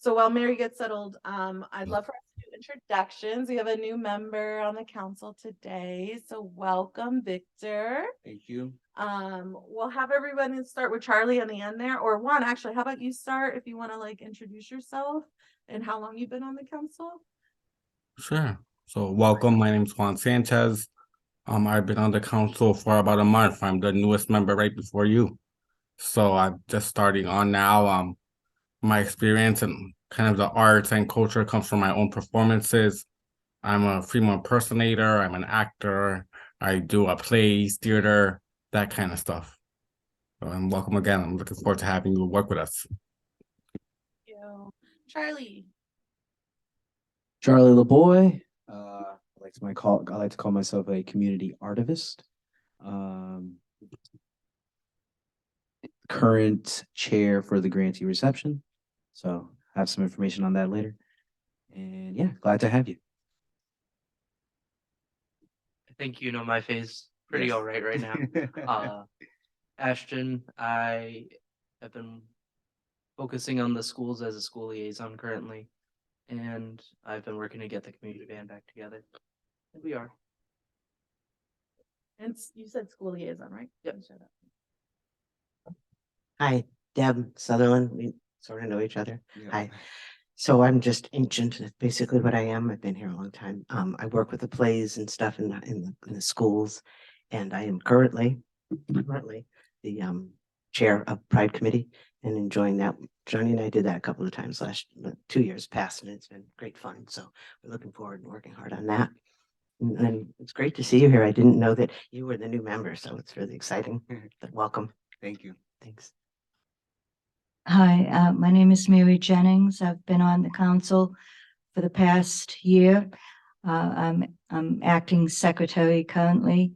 So while Mary gets settled, I'd love for us to do introductions. We have a new member on the council today. So welcome, Victor. Thank you. We'll have everyone start with Charlie on the end there, or Juan, actually, how about you start if you want to like introduce yourself and how long you've been on the council? Sure. So welcome. My name is Juan Sanchez. I've been on the council for about a month. I'm the newest member right before you. So I'm just starting on now. My experience and kind of the arts and culture comes from my own performances. I'm a female impersonator. I'm an actor. I do plays, theater, that kind of stuff. So, and welcome again. I'm looking forward to having you work with us. Thank you. Charlie. Charlie LeBoy. I like to call myself a community artivist. Current chair for the grantee reception. So I have some information on that later. And yeah, glad to have you. I think you know my face pretty Yes. all right now. Ashton, I have been focusing on the schools as a school liaison currently, and I've been working to get the community band back together. And we are. And you said school liaison, right? Yep. Shut up. Hi, Deb Sutherland. We sort of know each other. Yeah. Hi. So I'm just ancient. That's basically what I am. I've been here a long time. I work with the plays and stuff in the schools, and I am currently the chair of Pride Committee and enjoying that. Johnny and I did that a couple of times 2 years past, and it's been great fun. So we're looking forward and working hard on that. And it's great to see you here. I didn't know that you were the new member, so it's really exciting. But welcome. Thank you. Thanks. Hi, my name is Mary Jennings. I've been on the council for the past year. I'm acting secretary currently,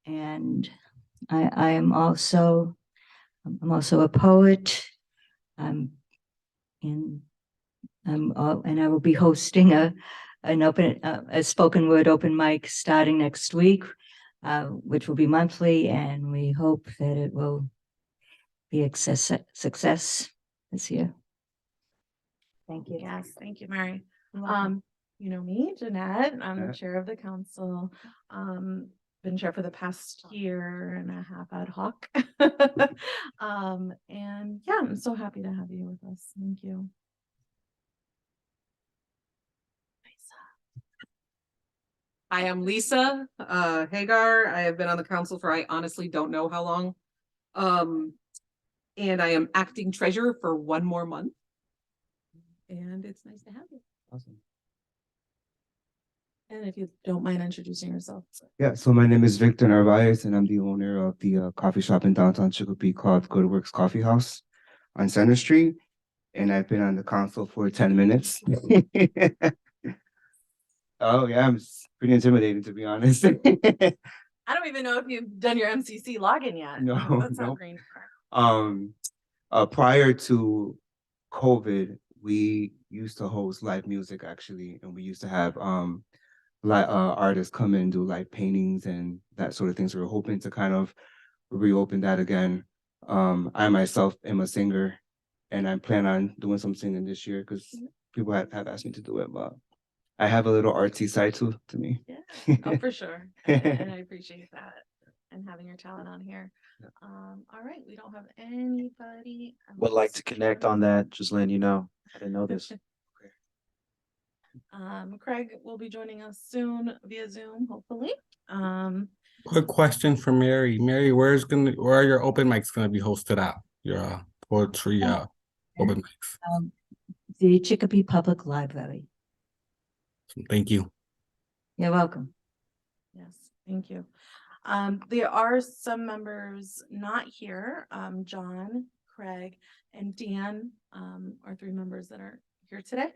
and I'm also a poet. And I will be hosting a spoken word open mic starting next week, which will be monthly, and we hope that it will be a success this year. Thank you. Yes, thank you, Mary. You're welcome. You know me, Jeanette. I'm the Yeah. chair of the council. Been chair for the past year and a half ad hoc. And yeah, I'm so happy to have you with us. Thank you. I am Lisa Hagar. I have been on the council for I honestly don't know how long. And I am acting treasurer for one more month. And it's nice to have you. Awesome. And if you don't mind introducing yourself. Yeah, so my name is Victor Narvaez, and I'm the owner of the coffee shop in downtown Chicopee called Good Works Coffee House on Center Street. And I've been on the council for 10 minutes. Oh, yeah, it's pretty intimidating, to be honest. I don't even know if you've done your MCC login yet. No, That's not nope. green. Prior to COVID, we used to host live music actually, and we used to have artists come in and do live paintings and that sort of thing. So we're hoping to kind of reopen that again. I myself am a singer, and I plan on doing some singing this year because people have asked me to do it, but I have a little artsy side to me. Yeah, oh, for sure. And I appreciate that and having your talent on here. Yeah. All right, we don't have anybody Would like else. to connect on that. Just letting you know. I didn't know this. Craig will be joining us soon via Zoom, hopefully. Quick question for Mary. Mary, where are your open mics gonna be hosted at? Your poetry open mics. The Chicopee Public Library. Thank you. You're welcome. Yes, thank you. There are some members not here. John, Craig, and Dan are three members that are here today.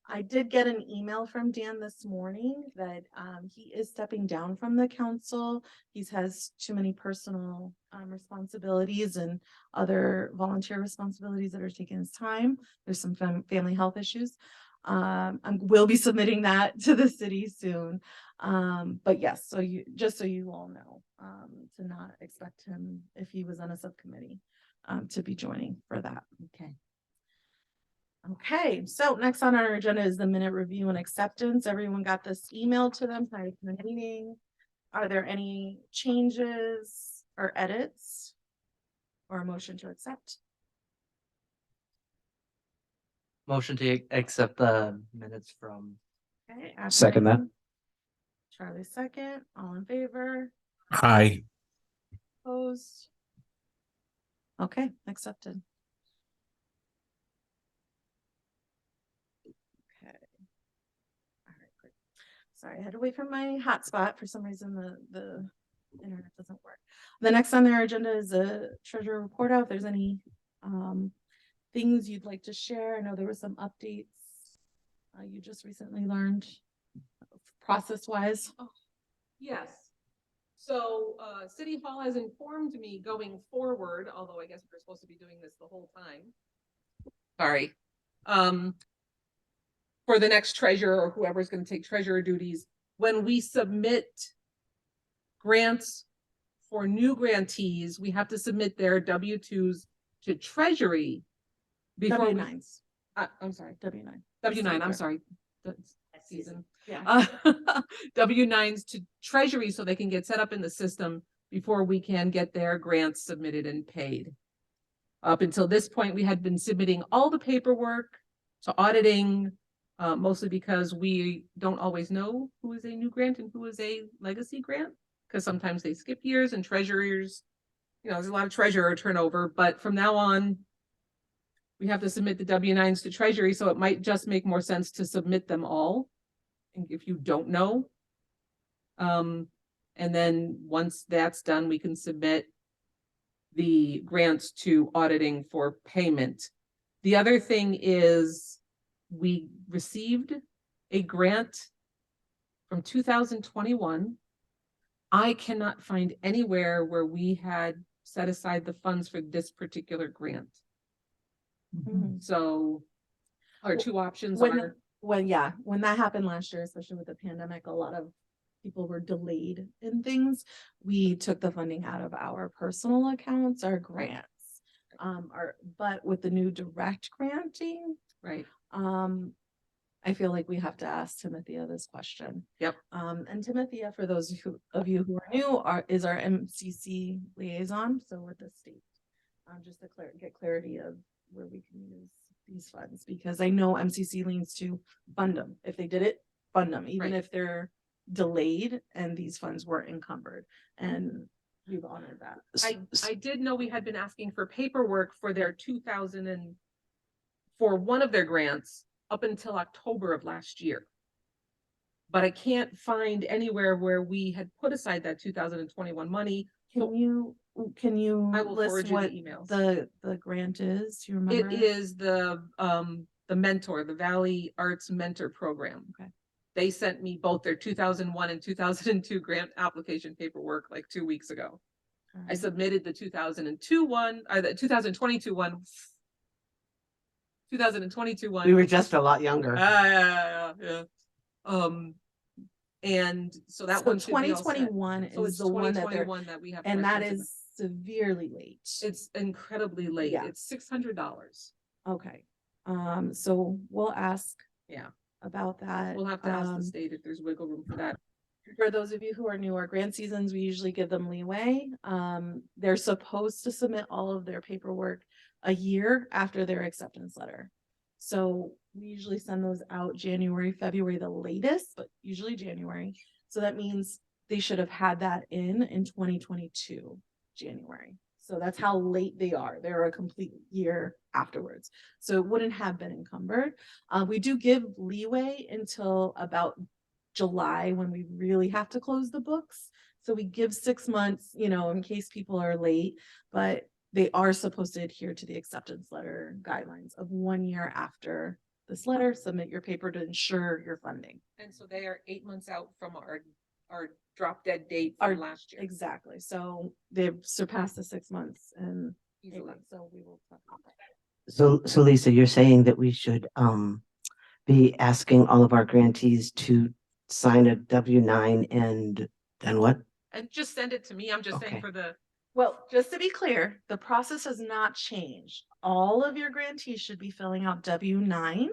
I did get an email from Dan this morning that he is stepping down from the council. He has too many personal responsibilities and other volunteer responsibilities that are taking his time. There's some family health issues. I will be submitting that to the city soon. But yes, so so you all know, to not expect him, if he was on a subcommittee, to be joining for that. Okay. Okay, so next on our agenda is the minute review and acceptance. Everyone got this email to them prior to the meeting. Are there any changes or edits? Or a motion to accept? Motion to accept the minutes from, Okay. Ashton Second that. Mason. Charlie second, all in favor, Hi. opposed? Okay, accepted. Okay. All right, great. Sorry, I had to wait for my hotspot. For some reason, the internet doesn't work. The next on their agenda is a treasurer report out. If there's any things you'd like to share. I know there were some updates you just recently learned process-wise. Yes. So, City Hall has informed me going forward, although I guess we're supposed to be doing this the whole time. Sorry. For the next treasurer or whoever's gonna take treasurer duties, when we submit grants for new grantees, we have to submit their W-2s to Treasury before we, W-9s. I'm sorry, W-9. W-9, I'm sorry. That's season. Yeah. W-9s to Treasury so they can get set up in the system before we can get their grants submitted and paid. Up until this point, we had been submitting all the paperwork to auditing, mostly because we don't always know who is a new grant and who is a legacy grant, because sometimes they skip years and treasurers, there's a lot of treasurer turnover, but from now on, we have to submit the W-9s to Treasury, so it might just make more sense to submit them all. And if you don't know. And then once that's done, we can submit the grants to auditing for payment. The other thing is we received a grant from 2021. I cannot find anywhere where we had set aside the funds for this particular grant. Mhm. So our two options When, are, when that happened last year, especially with the pandemic, a lot of people were delayed in things. We took the funding out of our personal accounts, our grants. But with the new direct granting, right, I feel like we have to ask Timothea this question. Yep. And Timothea, for those of you who are new, is our MCC liaison, so with the state. Just to get clarity of where we can use these funds, because I know MCC leans to fund them. If they did it, fund them, even Right. if they're delayed and these funds were encumbered, and we've honored that. I did know we had been asking for paperwork for their 2000 and for one of their grants up until October of last year. But I can't find anywhere where we had put aside that 2021 money. Can you I will forward list you the what emails. the grant is? Do you remember? It is the mentor, the Valley Arts Mentor Program. Okay. They sent me both their 2001 and 2002 grant application paperwork like 2 weeks ago. I submitted the 2002 one, or the 2022 one. 2022 one. We were just a lot younger. Yeah. And so that one should be all set. 2021 So is it's the one that they're, 2021 that we have. and that questions is severely late. about. It's incredibly late. Yeah. It's $600. Okay, so we'll ask. Yeah. About that. We'll have to ask the state if there's wiggle room for that. For those of you who are new, our grant seasons, we usually give them leeway. They're supposed to submit all of their paperwork a year after their acceptance letter. So we usually send those out January, February, the latest, but usually January. So that means they should have had that in 2022, January. So that's how late they are. They're a complete year afterwards. So it wouldn't have been encumbered. We do give leeway until about July when we really have to close the books. So we give 6 months, in case people are late, but they are supposed to adhere to the acceptance letter guidelines of 1 year after this letter, submit your paper to ensure your funding. And so they are 8 months out from our drop dead date from last year. Exactly. So they've surpassed the 6 months and 8 Easily. months. So we will talk about that. So Lisa, you're saying that we should be asking all of our grantees to sign a W-9 and then what? And just send it to me. I'm just saying Okay. for the Well, just to be clear, the process has not changed. All of your grantees should be filling out W-9s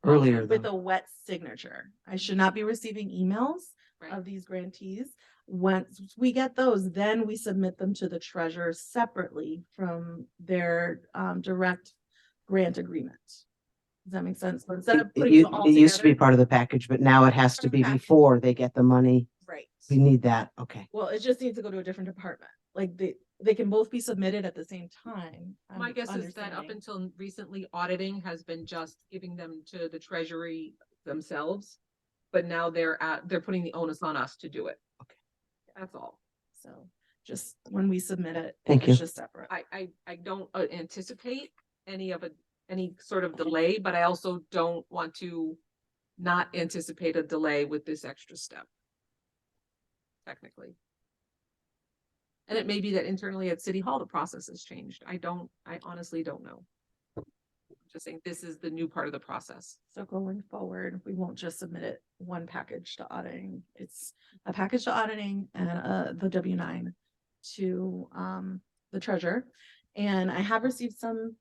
Earlier with though. a wet signature. I should not be receiving emails Right. of these grantees. Once we get those, then we submit them to the treasurer separately from their direct grant agreement. Does that make sense? But instead of It putting them all used to be together. part of the package, but now it has to be Package. before they get the money. Right. We need that. Okay. Well, it just needs to go to a different department. Like they can both be submitted at the same time. My I'm guess is that up understanding. until recently, auditing has been just giving them to the treasury themselves. But now they're putting the onus on us to do it. Okay. That's all. So just when we submit it, Thank it's you. just separate. I don't anticipate any sort of delay, but I also don't want to not anticipate a delay with this extra step. Technically. And it may be that internally at City Hall, the process has changed. I honestly don't know. Just saying, this is the new part of the process. So going forward, we won't just submit it one package to auditing. It's a package to auditing and the W-9 to the treasurer. And I have received some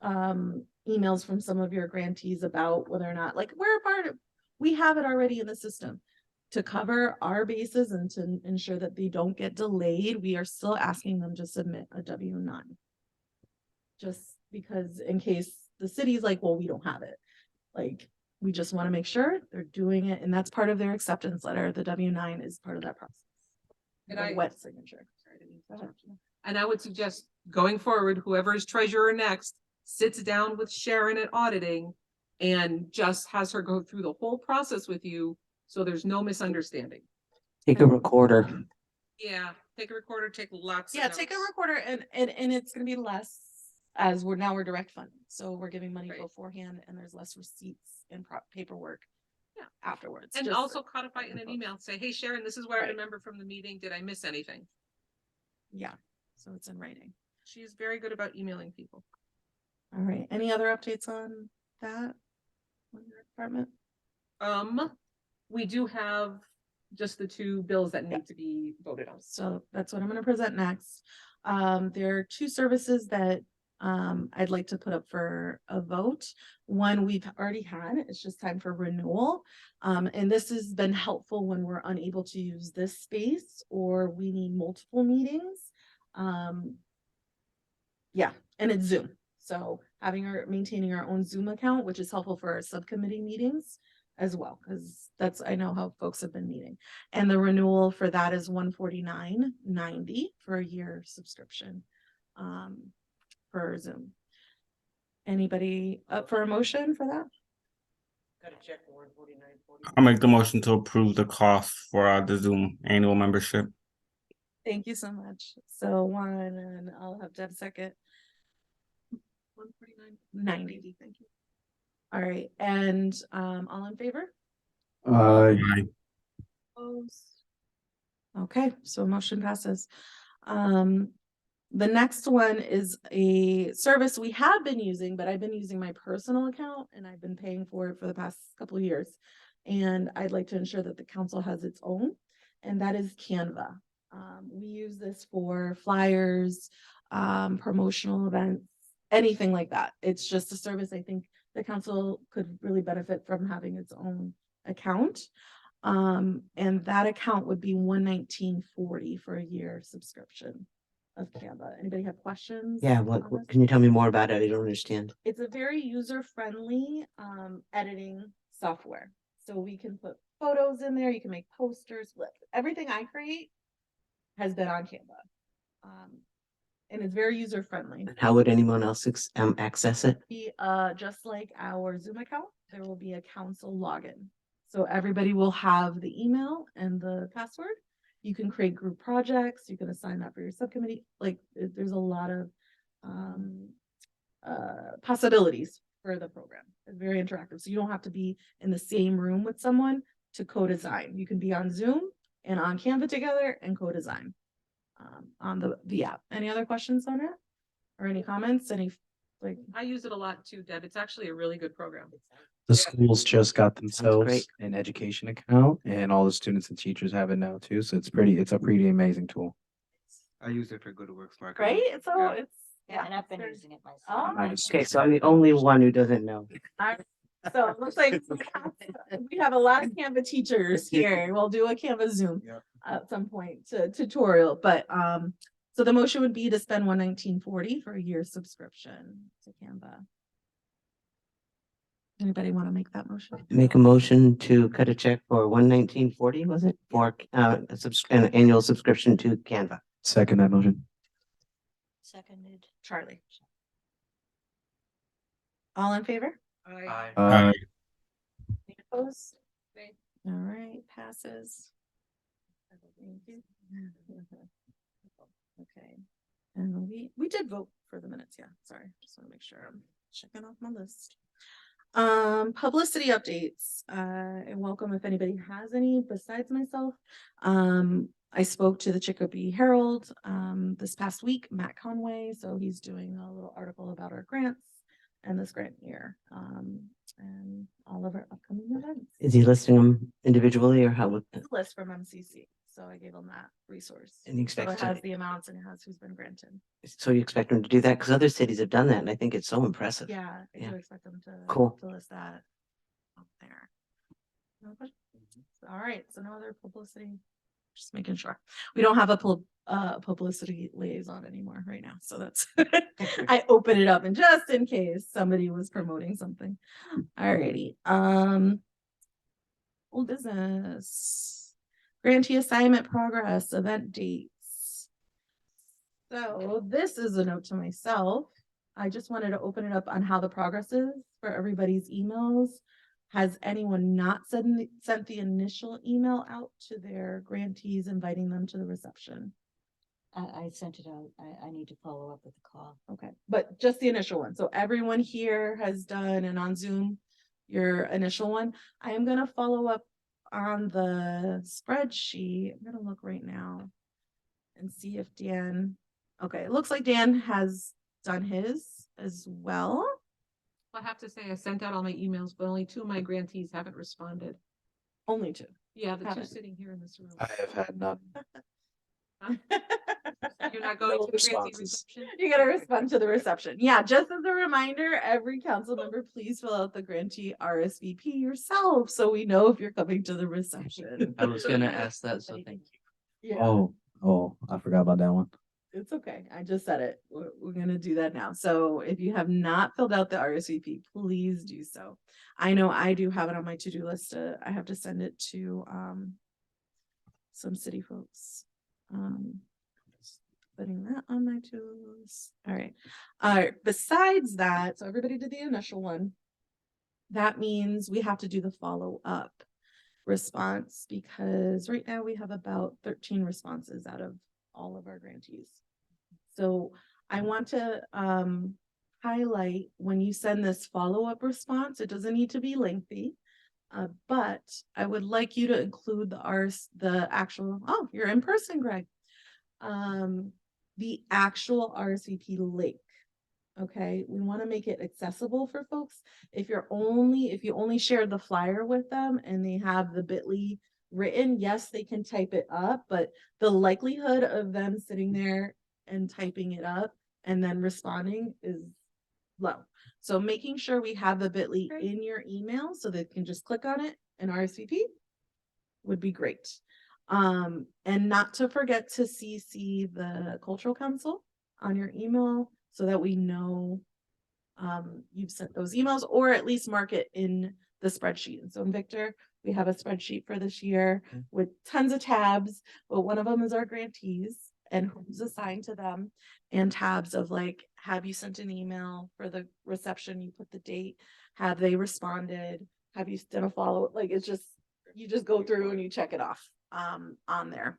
emails from some of your grantees about whether or not, like, we're a part of, we have it already in the system. To cover our bases and to ensure that they don't get delayed, we are still asking them to submit a W-9. Just because in case the city's like, well, we don't have it. Like, we just want to make sure they're doing it, and that's part of their acceptance letter. The W-9 is part of that process. And The wet signature. And I would suggest going forward, whoever is treasurer next sits down with Sharon at auditing and just has her go through the whole process with you. So there's no misunderstanding. Take a recorder. Yeah, take a recorder, take lots. Yeah, take a recorder and it's gonna be less as we're direct funding. So we're giving money Right. beforehand and there's less receipts and paperwork. Yeah. Afterwards. And just also for- codify in an email, say, hey, Sharon, this is what I Right. remember from the meeting. Did I miss anything? Yeah, so it's in writing. She is very good about emailing people. All right, any other updates on that? On your department? We do have just the two bills that need to be voted on. So that's what I'm gonna present next. There are two services that I'd like to put up for a vote. One we've already had, it's just time for renewal. And this has been helpful when we're unable to use this space or we need multiple meetings. Yeah, and it's Zoom. So maintaining our own Zoom account, which is helpful for our subcommittee meetings as well, because I know how folks have been meeting. And the renewal for that is $149.90 for a year subscription for Zoom. Anybody up for a motion for that? Gotta check the 149.40. I'll make the motion to approve the cost for the Zoom annual membership. Thank you so much. So one, and I'll have Deb second. 149.90, thank you. All right, and all in favor? Aye. Opposed? Okay, so motion passes. The next one is a service we have been using, but I've been using my personal account and I've been paying for it for the past couple of years. And I'd like to ensure that the council has its own, and that is Canva. We use this for flyers, promotional events, anything like that. It's just a service I think the council could really benefit from having its own account. And that account would be $119.40 for a year subscription of Canva. Anybody have questions? Yeah, on this? can you tell me more about it? I don't understand. It's a very user-friendly editing software. So we can put photos in there, you can make posters, everything I create has been on Canva. And it's very user-friendly. How would anyone else access it? Just like our Zoom account, there will be a council login. So everybody will have the email and the password. You can create group projects, you can assign that for your subcommittee. Like there's a lot of possibilities for the program. It's very interactive. So you don't have to be in the same room with someone to co-design. You can be on Zoom and on Canva together and co-design on the app. Any other questions on it? Or any comments? I use it a lot too, Deb. It's actually a really good program. The schools just got great. themselves an education account and all the students and teachers have it now too. So it's a pretty amazing tool. I use it for good works marketing. right? So Yeah. it's, Yeah, and I've been very- using it myself. Oh, Nice. Okay, so I'm the only one who doesn't know. so it looks like we have a lot of Canva teachers here. We'll do a Canva Zoom Yeah. at some point to tutorial, but so the motion would be to spend $119.40 for a year subscription to Canva. Anybody want to make that motion? Make a motion to cut a check for 119.40, was it? For an annual subscription to Canva. Second that motion. Seconded. Charlie. All in favor? Aye. Aye. Any opposed? All right, passes. Thank you. Okay, and we did vote for the minutes, yeah, sorry, just want to make sure I'm checking off my list. Publicity updates, and welcome if anybody has any besides myself. I spoke to the Chicopee Herald, this past week, Matt Conway, so he's doing a little article about our grants and this grant year, and all of our upcoming events. Is he listing them individually or how would? It's a list from MCC, so I gave him that resource. And you So expect it has to- the amounts and it has who's been granted. So you expect him to do that? Because other cities have done that and I think it's so impressive. Yeah, I Yeah. do expect them to. Cool. To list that up there. No questions? All right, so no other publicity, just making sure. We don't have a publicity liaison anymore right now, so that's, I open it up and just in case somebody was promoting something. Alrighty, old business, grantee assignment progress, event dates. So this is a note to myself. I just wanted to open it up on how the progress is for everybody's emails. Has anyone not sent the initial email out to their grantees, inviting them to the reception? I sent it out. I need to follow up with the call. Okay, but just the initial one. So everyone here has done, and on Zoom, your initial one. I am gonna follow up on the spreadsheet. I'm gonna look right now and see if Dan, okay, it looks like Dan has done his as well. I have to say, I sent out all my emails, but only 2 of my grantees haven't responded. Only 2. Yeah, the 2 Haven't. sitting here in this room. I have had none. You're not going to the grantee responses. reception? You gotta respond to the reception. Yeah, just as a reminder, every council member, please fill out the grantee RSVP yourself, so we know if you're coming to the reception. I was gonna ask that, so thank you. Yeah, Oh, I forgot about that one. it's okay. I just said it. We're gonna do that now. So if you have not filled out the RSVP, please do so. I know I do have it on my to-do list. I have to send it to some city folks. Putting that on my to-do list. All right. Besides that, so everybody did the initial one. That means we have to do the follow-up response because right now we have about 13 responses out of all of our grantees. So I want to highlight when you send this follow-up response, it doesn't need to be lengthy. But I would like you to include the actual, oh, you're in person, Greg. The actual RSVP link. Okay, we want to make it accessible for folks. If you only share the flyer with them and they have the bit.ly written, yes, they can type it up, but the likelihood of them sitting there and typing it up and then responding is low. So making sure we have the bit.ly in your email so they can just click on it and RSVP would be great. And not to forget to CC the cultural council on your email so that we know you've sent those emails, or at least mark it in the spreadsheet. And so in Victor, we have a spreadsheet for this year with tons of tabs, but one of them is our grantees and who's assigned to them, and tabs of like, have you sent an email for the reception? You put the date, have they responded? Have you done a follow? Like, it's just, you just go through and you check it off on there.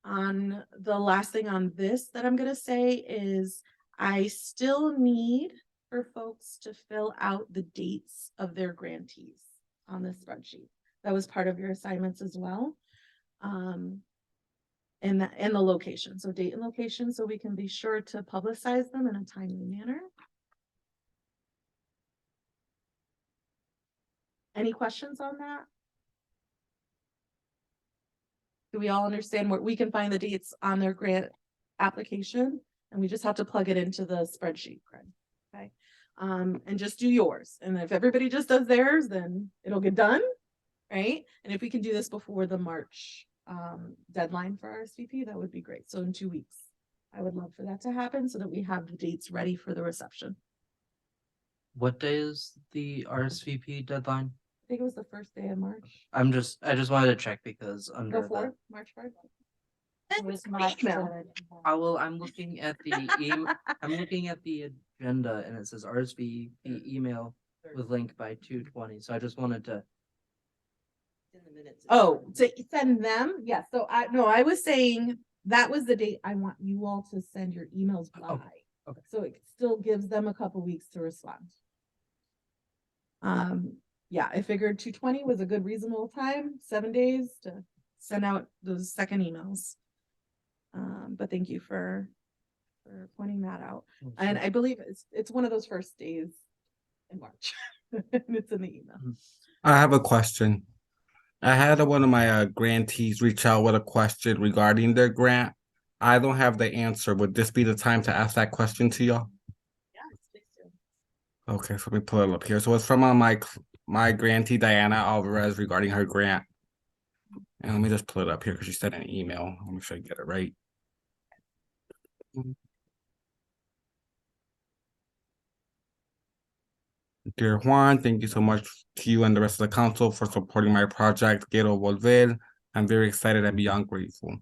On the last thing on this that I'm gonna say is I still need for folks to fill out the dates of their grantees on this spreadsheet. That was part of your assignments as well. And the location, so date and location, so we can be sure to publicize them in a timely manner. Any questions on that? Do we all understand where we can find the dates on their grant application? And we just have to plug it into the spreadsheet, Craig. Okay. And just do yours. And if everybody just does theirs, then it'll get done. Right. And if we can do this before the March deadline for RSVP, that would be great. So in 2 weeks, I would love for that to happen so that we have the dates ready for the reception. What day is the RSVP deadline? I think it was the first day of March. I just wanted to check because Go under for the, it, March 4th. It was March Email. 3rd. I'm looking at the I'm looking at the agenda and it says RSVP email with link by 2:20. So I just wanted to, Oh, to send them? Yes. So I was saying that was the date I want you all to send your emails by. okay. So it still gives them a couple weeks to respond. Yeah, I figured 220 was a good reasonable time, 7 days to send out those second emails. But thank you for pointing that out. And I believe it's one of those first days in March. And it's in the email. I have a question. I had one of my grantees reach out with a question regarding their grant. I don't have the answer. Would this be the time to ask that question to y'all? Yes, please do. Okay, so let me pull it up here. So it's from my grantee Diana Alvarez regarding her grant. And let me just pull it up here because she sent an email. Let me sure I get it right. Dear Juan, thank you so much to you and the rest of the council for supporting my project, Quiero Volver. I'm very excited and beyond grateful.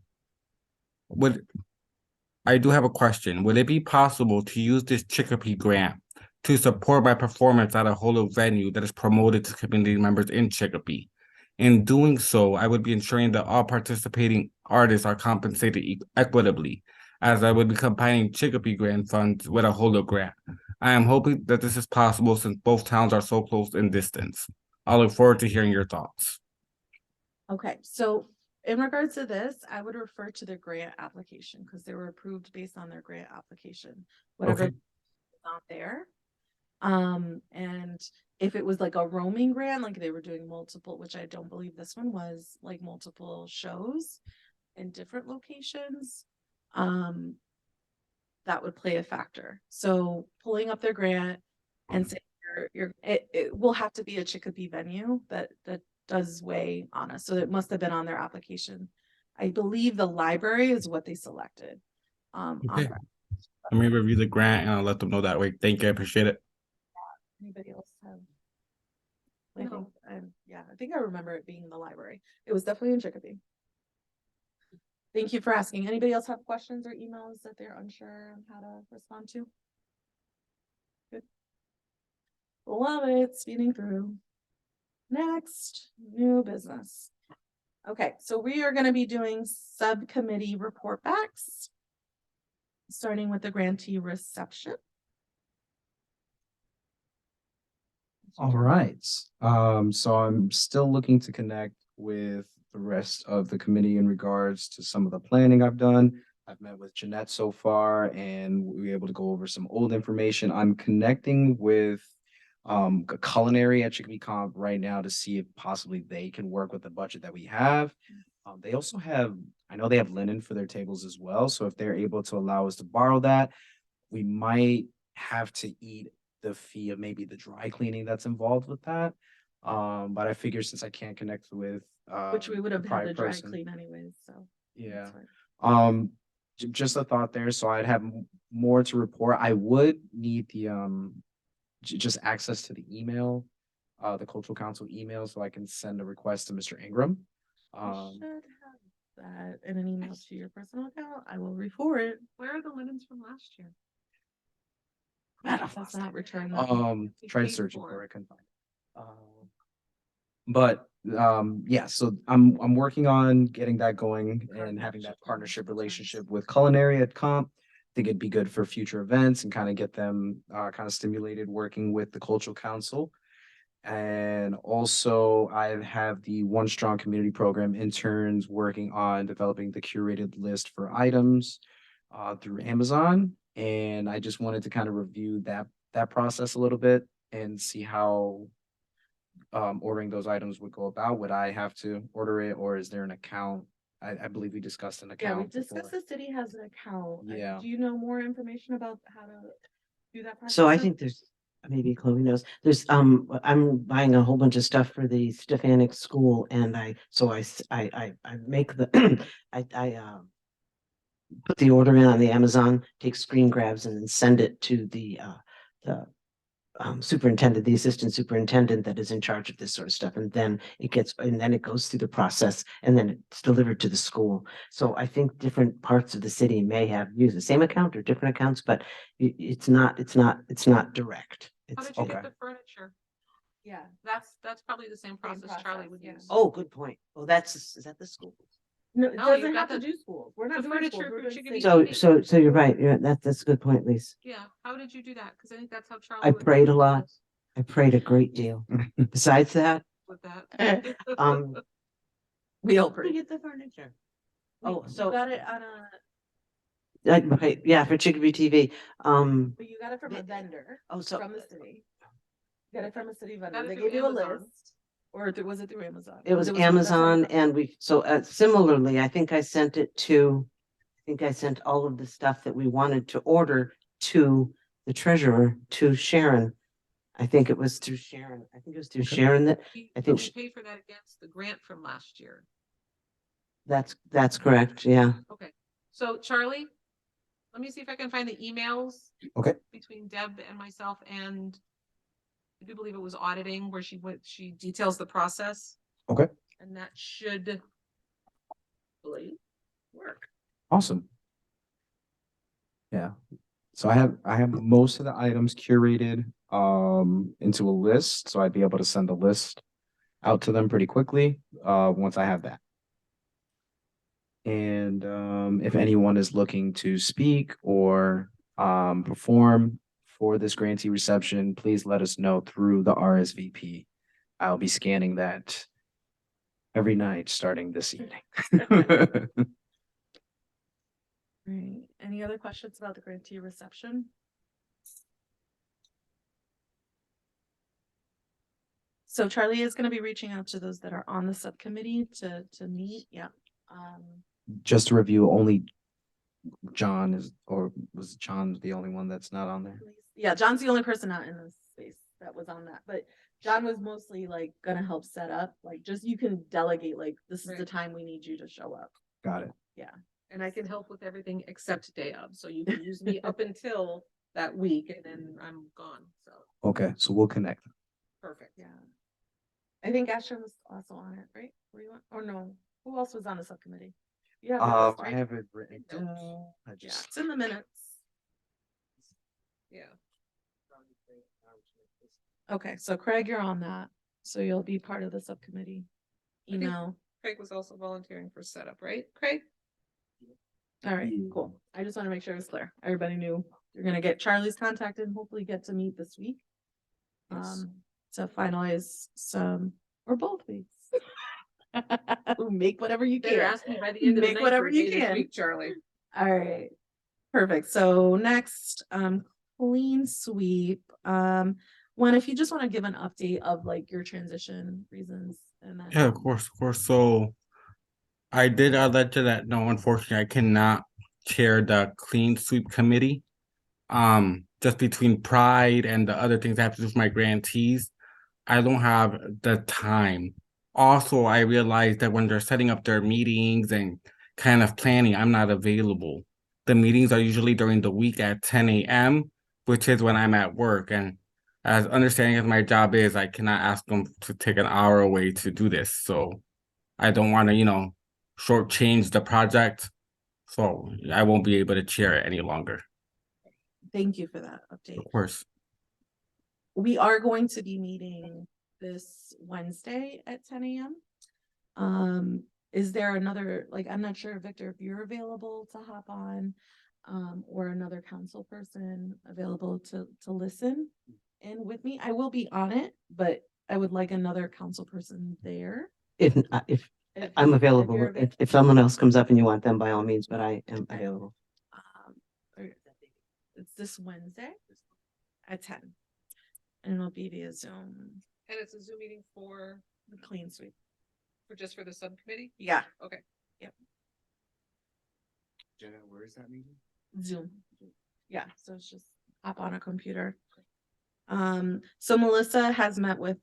I do have a question. Would it be possible to use this Chicopee grant to support my performance at a holo venue that is promoted to community members in Chicopee? In doing so, I would be ensuring that all participating artists are compensated equitably, as I would be combining Chicopee grant funds with a holo grant. I am hoping that this is possible since both towns are so close in distance. I look forward to hearing your thoughts. Okay, so in regards to this, I would refer to their grant application because they were approved based on their grant application, whatever Okay. is out there. And if it was like a roaming grant, like they were doing multiple, which I don't believe this one was, like multiple shows in different locations, that would play a factor. So pulling up their grant and saying it will have to be a Chicopee venue that does weigh on us. So it must have been on their application. I believe the library is what they selected. On Okay. their- Let me review the grant and I'll let them know that way. Thank you. I appreciate it. Anybody else have? I think I remember it being in the library. It was definitely in Chicopee. Thank you for asking. Anybody else have questions or emails that they're unsure on how to respond to? Good. Love it, speeding through. Next, new business. Okay, so we are gonna be doing subcommittee report backs. Starting with the grantee reception. All right. So I'm still looking to connect with the rest of the committee in regards to some of the planning I've done. I've met with Jeanette so far and we were able to go over some old information. I'm connecting with culinary at Chicopee Comp right now to see if possibly they can work with the budget that we have. They also have, I know they have linen for their tables as well. So if they're able to allow us to borrow that, we might have to eat the fee of maybe the dry cleaning that's involved with that. But I figure since I can't connect with Which we would have the had prior to dry person- clean anyways, so. Yeah. that's fine. Just a thought there. So I'd have more to report. I would need the just access to the email, the cultural council email, so I can send a request to Mr. Ingram. You should have that in an email to your personal account. I will re-forward it. Where are the linens from last year? That's not returned. that. Tried paid searching for for it, I couldn't find it. But yeah, so I'm working on getting that going and having that partnership relationship with culinary at Comp. I think it'd be good for future events and kind of get them kind of stimulated working with the cultural council. And also I have the One Strong Community Program interns working on developing the curated list for items through Amazon. And I just wanted to kind of review that process a little bit and see how ordering those items would go about. Would I have to order it or is there an account I believe we discussed an Yeah, we account before. discussed the city has an account. Yeah. Do you know more information about how to do that process? So I now? think there's, maybe Chloe knows, there's, I'm buying a whole bunch of stuff for the Stefanik school and I make the, put the order in on the Amazon, take screen grabs and then send it to the superintendent, the assistant superintendent that is in charge of this sort of stuff. And then it goes through the process and then it's delivered to the school. So I think different parts of the city may have used the same account or different accounts, but it's not direct. How It's, did you okay. get the furniture? Yeah. That's probably the same process Charlie process, would yeah. use. oh, good point. Oh, is that the school? No, it No, you've doesn't got have to the- do schools. We're not the doing furniture schools. We're for doing Chicopee. city. So you're right. That's a good point, Lisa. Yeah, how did you do that? Cause I think that's how Charlie. I would prayed a do lot. this I prayed a great deal. Besides that, With that. We all where did you get the furniture? Oh, We so, got it on a, right, yeah, for Chicopee TV. but you got it from a The- vendor, Oh, so from the city. Got it from a city vendor. Got it They through gave you a Amazon. list. Or was it through Amazon? it was from- that's how you Amazon got it. and similarly, I think I sent all of the stuff that we wanted to order to the treasurer, to Sharon. I think it was through Sharon. I think it was through Okay. Sharon that, I But think we sh- paid for that against the grant from last year. that's correct, yeah. Okay, so Charlie, let me see if I can find the emails. Okay. Between Deb and myself and I do believe it was auditing where she details the process. Okay. And that should hopefully work. Awesome. Yeah. So I have most of the items curated into a list, so I'd be able to send the list out to them pretty quickly once I have that. And if anyone is looking to speak or perform for this grantee reception, please let us know through the RSVP. I'll be scanning that every night starting this evening. Right. Any other questions about the grantee reception? So Charlie is gonna be reaching out to those that are on the subcommittee to meet, yeah. Just to review, only John is, or was John the only one that's not on there? Yeah, John's the only person not in this space that was on that, but John was mostly like gonna help set up, like just you can delegate, like, this is the Right. time we need you to show up. Got it. And I can help with everything except day of, so you can use me up until that week and then I'm gone, so Okay, so we'll connect. perfect. Yeah. I think Ashton was also on it, right? Were you on, or no, who else was on the subcommittee? You have the list, I right? have it written Notes. down. I Yeah, just. it's in the minutes. Yeah. Okay, so Craig, you're on that, so you'll be part of the subcommittee. think- Email. Craig was also volunteering for setup, right? Craig? All right, Yeah. cool. I just want to make sure it was clear. Everybody knew you're gonna get Charlie's contact and hopefully get to meet this week. Yes. To finalize some or both weeks. Make whatever you Better can. ask me by the end of the Make night whatever for a you day this can. week, Charlie. All right, perfect. So next, clean sweep. One, if you just want to give an update of like your transition reasons and then. Yeah, of course, of course. So I did let you that no, unfortunately, I cannot chair the clean sweep committee. Just between pride and the other things I have to do with my grantees, I don't have the time. Also, I realized that when they're setting up their meetings and kind of planning, I'm not available. The meetings are usually during the week at 10 a.m., which is when I'm at work. And as understanding as my job is, I cannot ask them to take an hour away to do this. So I don't want to, shortchange the project. So I won't be able to chair it any longer. Thank you for that update. Of course. We are going to be meeting this Wednesday at 10 a.m. Is there another, like, I'm not sure, Victor, if you're available to hop on, or another council person available to listen in with me. I will be on it, but I would like another council person there. If I'm available, you're if someone else comes up and you want them, by all means, but I am available. It's this Wednesday at 10. And it'll be via Zoom, And it's a Zoom meeting for the clean sweep. just for the subcommittee? Yeah. Okay. Jenna, where is that meeting? Zoom. Yeah, so it's just hop on a computer. So Melissa has met with,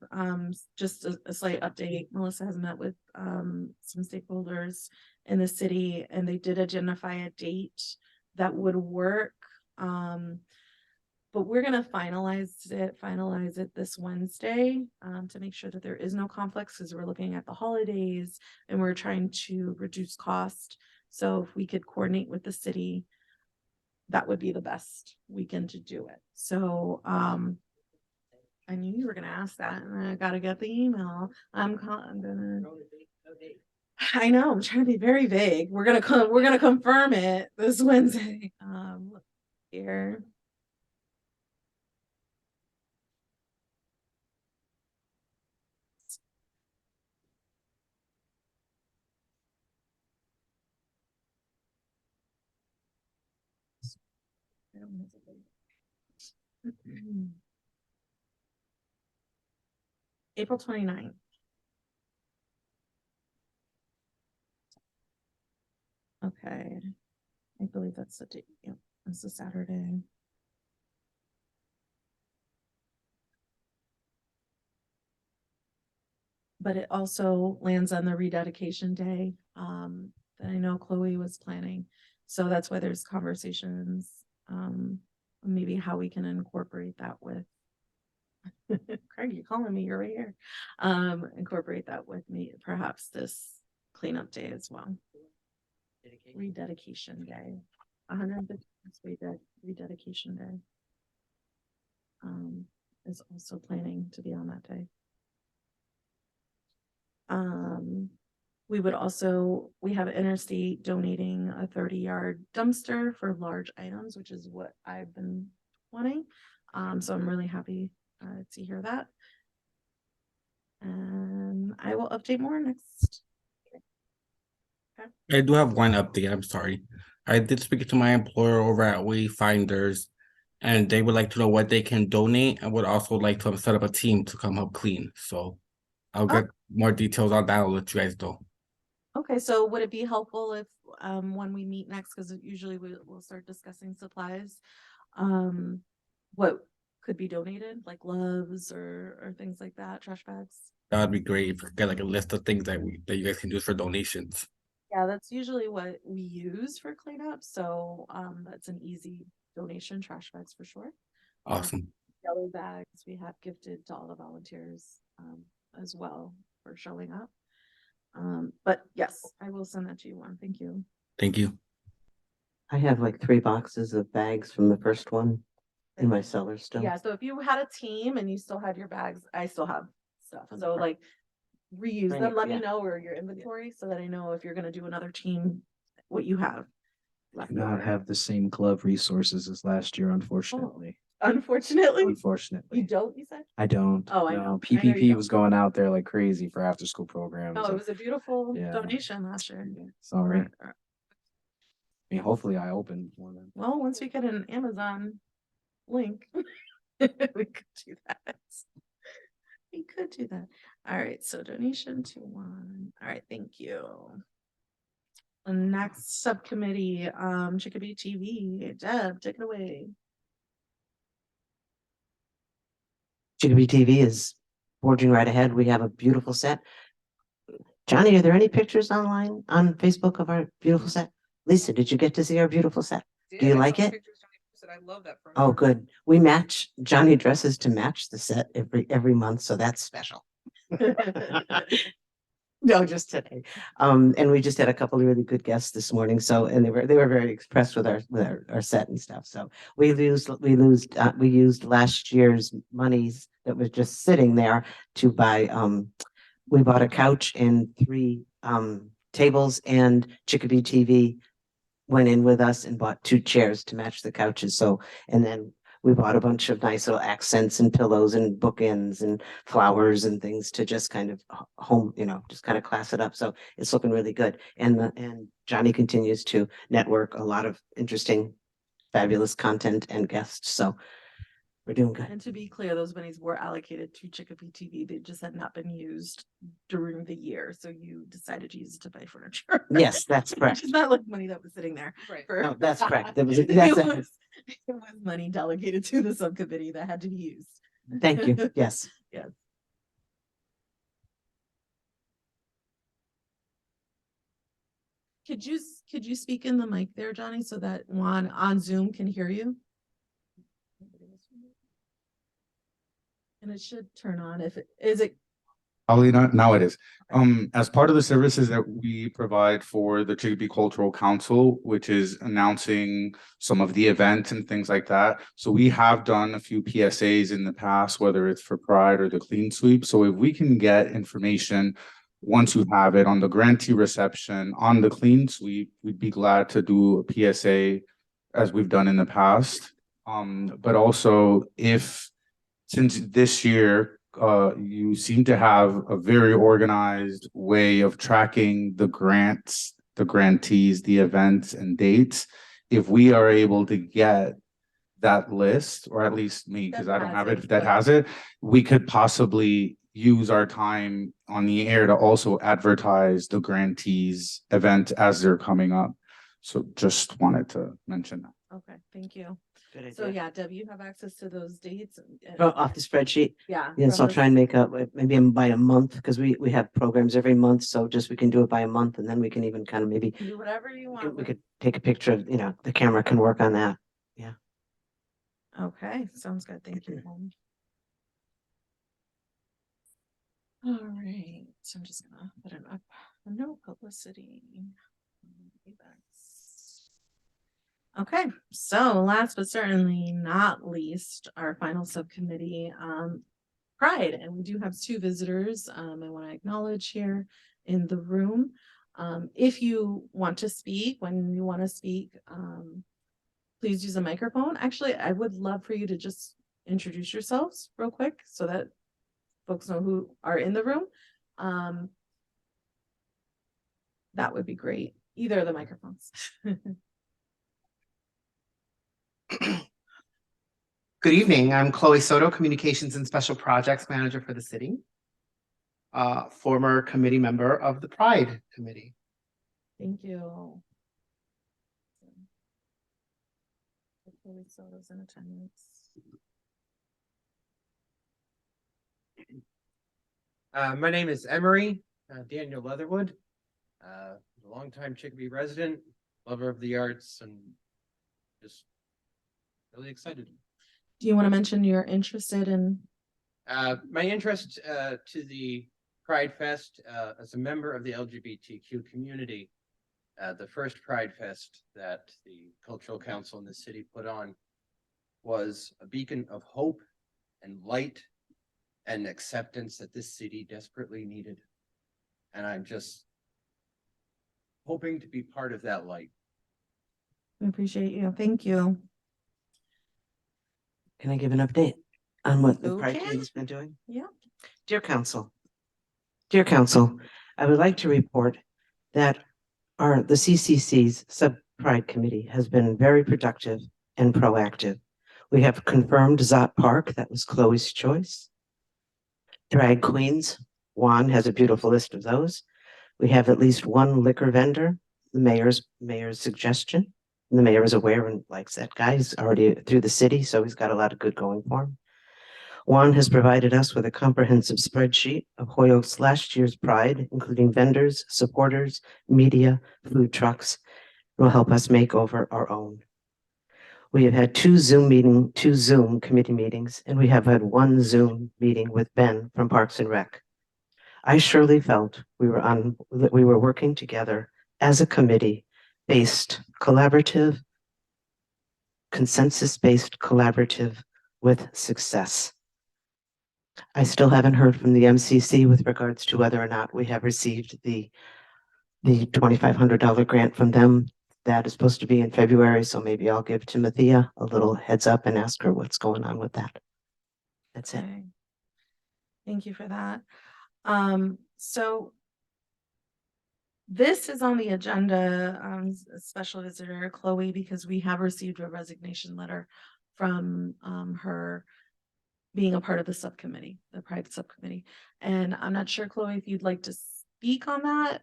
just a slight update. Melissa has met with, some stakeholders in the city, and they did identify a date that would work. But we're gonna finalize it this Wednesday, to make sure that there is no conflicts, because we're looking at the holidays and we're trying to reduce cost. So if we could coordinate with the city, that would be the best weekend to do it. So, I knew you were gonna ask that, and I gotta get the email. I'm gonna. I know, I'm trying to be very vague. We're gonna confirm it this Wednesday. Here. April 29th. Okay, I believe that's the date. Yep, it's a Saturday. But it also lands on the rededication day, that I know Chloe was planning. So that's why there's conversations, maybe how we can incorporate that with. Craig, you're calling me, you're right here. Incorporate that with me, perhaps this cleanup day as well. Rededication day. 150th rededication day. Is also planning to be on that day. We would also, we have Interstate donating a 30-yard dumpster for large items, which is what I've been wanting. So I'm really happy to hear that. And I will update more next. I do have one update. I'm sorry. I did speak to my employer over at Wayfinders, and they would like to know what they can donate. I would also like to set up a team to come help clean. So I'll get more details on that. I'll let you guys know. Okay, so would it be helpful if when we meet next, because usually we'll start discussing supplies, what could be donated, like gloves or things like that, trash bags? That would be great if we could get like a list of things that you guys can do for donations. Yeah, that's usually what we use for cleanup, so that's an easy donation, trash bags for sure. Awesome. Yellow bags we have gifted to all the volunteers as well for showing up. But yes, I will send that to you one. Thank you. Thank you. I have like 3 boxes of bags from the first one in my cellar still. Yeah, so if you had a team and you still had your bags, I still have stuff. So like reuse Bring them. it, Let me yeah. know where your inventory so that I know if you're gonna do another team, what you have. left Not over. have the same glove resources as last year, unfortunately. Unfortunately, you Unfortunately, don't, you said? I don't. Oh, I No, know. I know you PPP don't. was going out there like crazy for after school programs. Oh, it was a beautiful Yeah. donation last year. Sorry. Or- I mean, hopefully I opened one. Then. Well, once we get an Amazon link, we could do that. We could do that. All right, so donation to one. All right, thank you. The next subcommittee, Chicopee TV. Deb, take it away. Chicopee TV is forging right ahead. We have a beautiful set. Johnny, are there any pictures online on Facebook of our beautiful set? Lisa, did you get to see our beautiful set? Do you like it? I love that. Oh, good. We match, Johnny dresses to match the set every month, so that's special. No, just today. And we just had a couple of really good guests this morning. So, and they were very impressed with our set and stuff. So we used last year's monies that was just sitting there to buy, we bought a couch and 3 tables, and Chicopee TV went in with us and bought 2 chairs to match the couches. So, and then we bought a bunch of nice little accents and pillows and bookends and flowers and things to just kind of home, just kind of class it up. So it's looking really good. And Johnny continues to network a lot of interesting, fabulous content and guests. So we're doing good. And to be clear, those monies were allocated to Chicopee TV. They just had not been used during the year, so you decided to use it to buy furniture. Yes, that's Which correct. is not like money that was sitting there. Right. for- No, that's correct. That was- It that's was money delegated to the subcommittee that had to be used. Thank you. Yes. Yes. Could you speak in the mic there, Johnny, so that Juan on Zoom can hear you? And it should turn on if it, is it, Probably not, now it is. As part of the services that we provide for the Chicopee Cultural Council, which is announcing some of the events and things like that. So we have done a few PSAs in the past, whether it's for Pride or the Clean Sweep. So if we can get information, once you have it on the grantee reception, on the Clean Sweep, we'd be glad to do a PSA as we've done in the past. But also if, since this year, you seem to have a very organized way of tracking the grants, the grantees, the events and dates. If we are able to get that list, or at least me, because I don't have it, that has it, we could possibly use our time on the air to also advertise the grantees event as they're coming up. So just wanted to mention that. okay, thank you. Good So idea. yeah, Deb, you have access to those dates? Off the spreadsheet. Yeah. Yes, from I'll the- try and make up maybe by a month because we have programs every month. So just we can do it by a month and then we can even kind of maybe Do whatever you we want. could take a picture of, the camera can work on that. Okay, sounds good. Thank you. All right, so I'm just gonna put it up. No publicity. Okay, so last but certainly not least, our final subcommittee, Pride, and we do have two visitors. I want to acknowledge here in the room. If you want to speak, when you want to speak, please use a microphone. Actually, I would love for you to just introduce yourselves real quick so that folks know who are in the room. That would be great. Either of the microphones. Good evening. I'm Chloe Soto, Communications and Special Projects Manager for the city. Former committee member of the Pride Committee. Thank you. Hopefully Soto's in attendance. My name is Emery Daniel Leatherwood, a longtime Chicopee resident, lover of the arts, and just really excited. Do you want to mention you're interested in? My interest to the Pride Fest as a member of the LGBTQ community, the first Pride Fest that the Cultural Council in the city put on was a beacon of hope and light and acceptance that this city desperately needed. And I'm just hoping to be part of that light. We appreciate you. Thank you. Can I give an update on what the Pride Okay. Committee's been doing? Yeah. Dear Council, I would like to report that the CCC's Sub-Pride Committee has been very productive and proactive. We have confirmed Zot Park, that was Chloe's choice. Drag queens, Juan has a beautiful list of those. We have at least one liquor vendor, the mayor's suggestion. And the mayor is aware and likes that guy. He's already through the city, so he's got a lot of good going for him. Juan has provided us with a comprehensive spreadsheet of Hoyoke's last year's Pride, including vendors, supporters, media, food trucks. It will help us make over our own. We have had two Zoom committee meetings, and we have had one Zoom meeting with Ben from Parks and Rec. I surely felt we were working together as a committee consensus-based collaborative with success. I still haven't heard from the MCC with regards to whether or not we have received the $2,500 grant from them. That is supposed to be in February, so maybe I'll give Timothea a little heads up and ask her what's going on with that. That's it. Okay. Thank you for that. So this is on the agenda, special visitor Chloe, because we have received a resignation letter from her being a part of the subcommittee, the Pride subcommittee. And I'm not sure, Chloe, if you'd like to speak on that.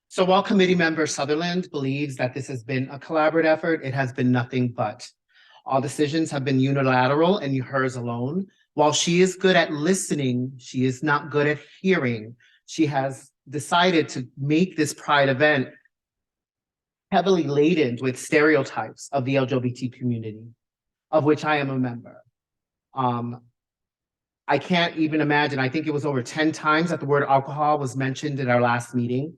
So while committee member Sutherland believes that this has been a collaborative effort, it has been nothing but. All decisions have been unilateral and hers alone. While she is good at listening, she is not good at hearing. She has decided to make this Pride event heavily laden with stereotypes of the LGBT community, of which I am a member. I can't even imagine, I think it was over 10 times that the word alcohol was mentioned in our last meeting.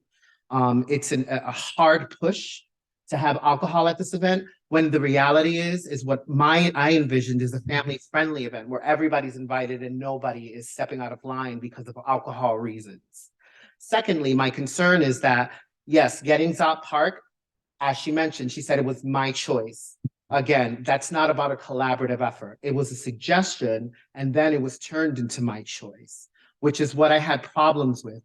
It's a hard push to have alcohol at this event, when the reality is what I envisioned is a family-friendly event where everybody's invited and nobody is stepping out of line because of alcohol reasons. Secondly, my concern is that, yes, getting Zot Park, as she mentioned, she said it was my choice. Again, that's not about a collaborative effort. It was a suggestion, and then it was turned into my choice, which is what I had problems with.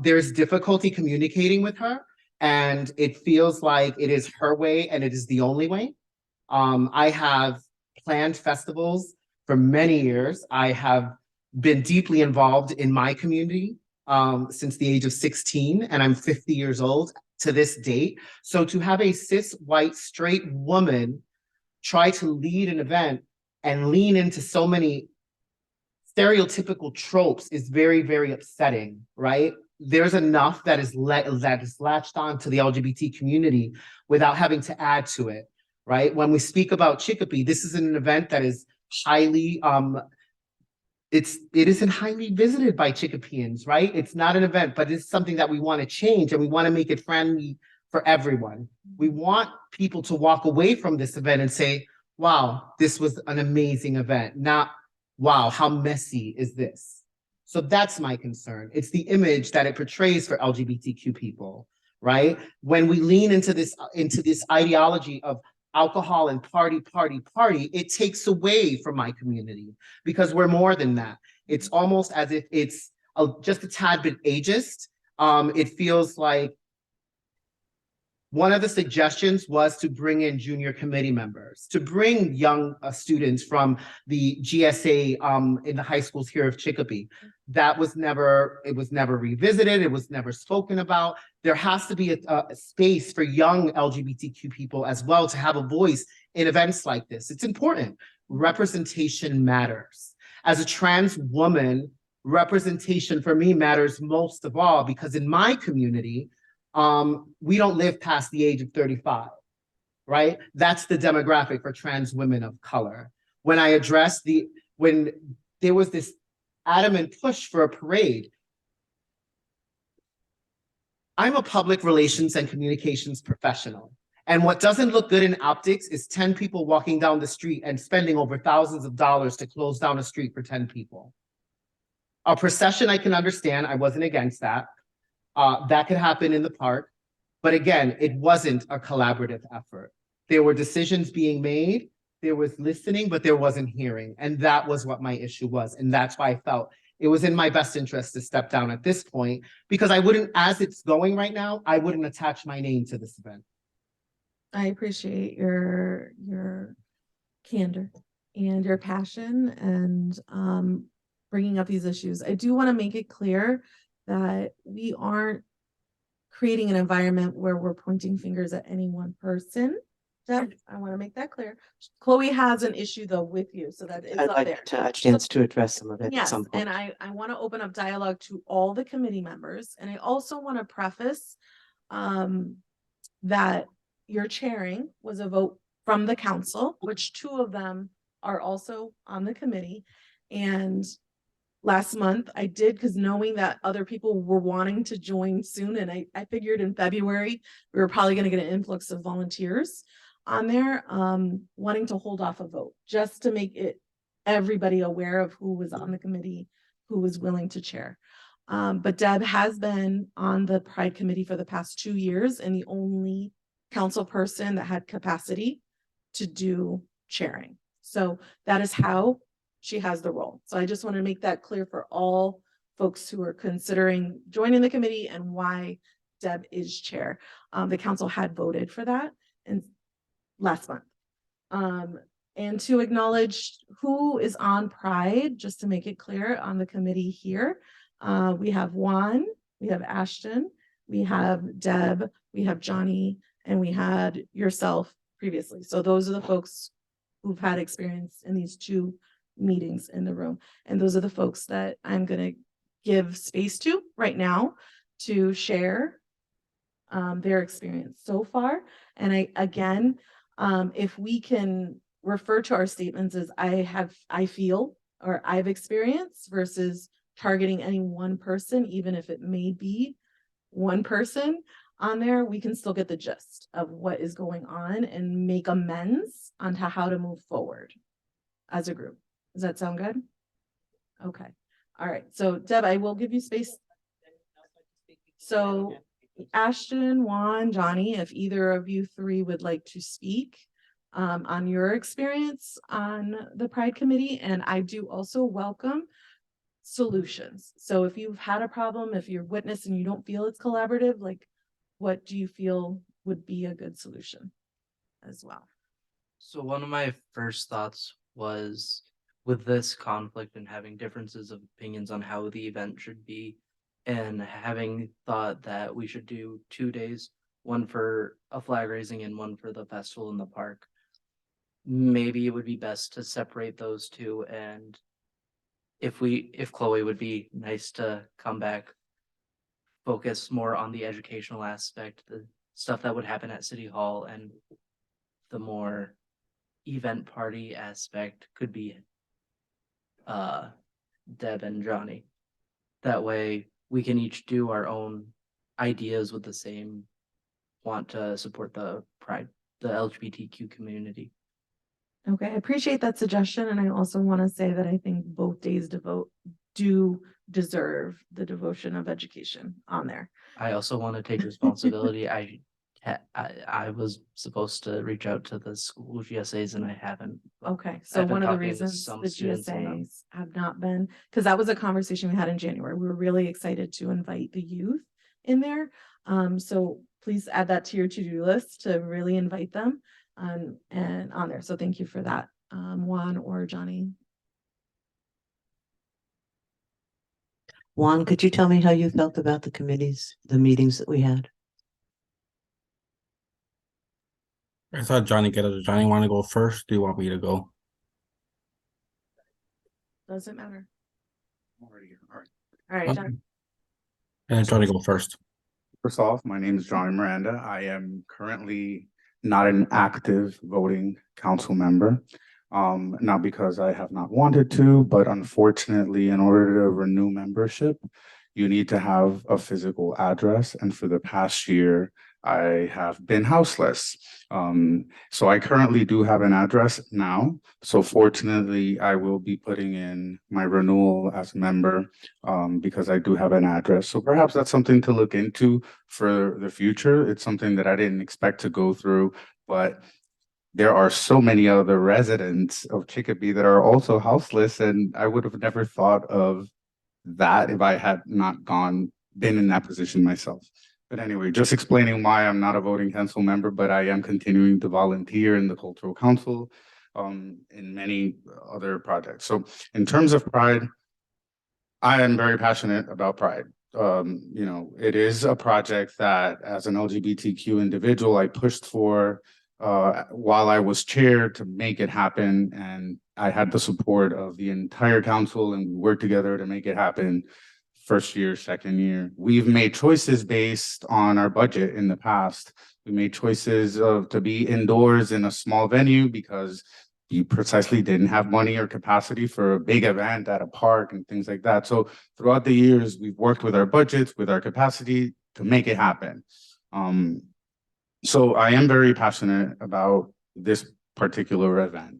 There's difficulty communicating with her, and it feels like it is her way and it is the only way. I have planned festivals for many years. I have been deeply involved in my community since the age of 16, and I'm 50 years old to this date. So to have a cis, white, straight woman try to lead an event and lean into so many stereotypical tropes is very, very upsetting, right? There's enough that is latched on to the LGBT community without having to add to it, right? When we speak about Chicopee, this is an event that is highly, it isn't highly visited by Chicopeans, right? It's not an event, but it's something that we want to change, and we want to make it friendly for everyone. We want people to walk away from this event and say, wow, this was an amazing event, not, wow, how messy is this? So that's my concern. It's the image that it portrays for LGBTQ people, right? When we lean into this ideology of alcohol and party, it takes away from my community, because we're more than that. It's almost as if it's just a tad bit ageist. It feels like one of the suggestions was to bring in junior committee members, to bring young students from the GSA in the high schools here of Chicopee. It was never revisited. It was never spoken about. There has to be a space for young LGBTQ people as well to have a voice in events like this. It's important. Representation matters. As a trans woman, representation for me matters most of all, because in my community, we don't live past the age of 35, right? That's the demographic for trans women of color. When there was this adamant push for a parade, I'm a public relations and communications professional. And what doesn't look good in optics is 10 people walking down the street and spending over thousands of dollars to close down a street for 10 people. A procession, I can understand. I wasn't against that. That could happen in the park. But again, it wasn't a collaborative effort. There were decisions being made, there was listening, but there wasn't hearing. And that was what my issue was. And that's why I felt it was in my best interest to step down at this point, because I wouldn't, as it's going right now, I wouldn't attach my name to this event. I appreciate your candor and your passion and bringing up these issues. I do want to make it clear that we aren't creating an environment where we're pointing fingers at any one person. Deb, I want to make that clear. Chloe has an issue though with you, so that is I'd up like there. a chance to address some of it at Yes, some point. and I want to open up dialogue to all the committee members, and I also want to preface that your chairing was a vote from the council, which 2 of them are also on the committee. And last month I did, because knowing that other people were wanting to join soon, and I figured in February we were probably going to get an influx of volunteers on there, wanting to hold off a vote just to make it everybody aware of who was on the committee, who was willing to chair. But Deb has been on the Pride Committee for the past 2 years and the only council person that had capacity to do chairing. So that is how she has the role. So I just want to make that clear for all folks who are considering joining the committee and why Deb is chair. The council had voted for that and last month. And to acknowledge who is on Pride, just to make it clear on the committee here. We have Juan, we have Ashton, we have Deb, we have Johnny, and we had yourself previously. So those are the folks who've had experience in these 2 meetings in the room. And those are the folks that I'm gonna give space to right now to share their experience so far. And again, if we can refer to our statements as I feel, or I've experienced versus targeting any one person, even if it may be one person on there, we can still get the gist of what is going on and make amends on how to move forward as a group. Does that sound good? Okay. All right. So Deb, I will give you space. So Ashton, Juan, Johnny, if either of you 3 would like to speak on your experience on the Pride Committee, and I do also welcome solutions. So if you've had a problem, if you're witness and you don't feel it's collaborative, like what do you feel would be a good solution as well? So one of my first thoughts was, with this conflict and having differences of opinions on how the event should be, and having thought that we should do 2 days, one for a flag raising and one for the festival in the park. Maybe it would be best to separate those 2, and if Chloe would be nice to come back, focus more on the educational aspect, the stuff that would happen at City Hall, and the more event party aspect could be Deb and Johnny. That way we can each do our own ideas with the same want to support the Pride, the LGBTQ community. Okay, I appreciate that suggestion, and I also want to say that I think both days do deserve the devotion of education on there. I also want to take responsibility. I was supposed to reach out to the school GSAs and I haven't. Okay, so I've been one of the talking to reasons some the students and them. GSAs have not been, because that was a conversation we had in January. We were really excited to invite the youth in there. So please add that to your to-do list to really invite them and on there. So thank you for that, Juan or Johnny. Juan, could you tell me how you felt about the meetings that we had? I saw Johnny get it. Johnny want to go first? Do you want me to go? Doesn't matter. Already here. All right. All right, Okay. John. And Johnny go first. First off, my name is Johnny Miranda. I am currently not an active voting council member. Not because I have not wanted to, but unfortunately, in order to renew membership, you need to have a physical address. And for the past year, I have been houseless. So I currently do have an address now. So fortunately, I will be putting in my renewal as a member because I do have an address. So perhaps that's something to look into for the future. It's something that I didn't expect to go through, but there are so many other residents of Chicopee that are also houseless, and I would have never thought of that if I had not been in that position myself. But anyway, just explaining why I'm not a voting council member, but I am continuing to volunteer in the Cultural Council, in many other projects. So in terms of Pride, I am very passionate about Pride. It is a project that as an LGBTQ individual, I pushed for while I was chair to make it happen. And I had the support of the entire council and we worked together to make it happen. First year, second year, we've made choices based on our budget in the past. We made choices to be indoors in a small venue because you precisely didn't have money or capacity for a big event at a park and things like that. So throughout the years, we've worked with our budgets, with our capacity to make it happen. So I am very passionate about this particular event.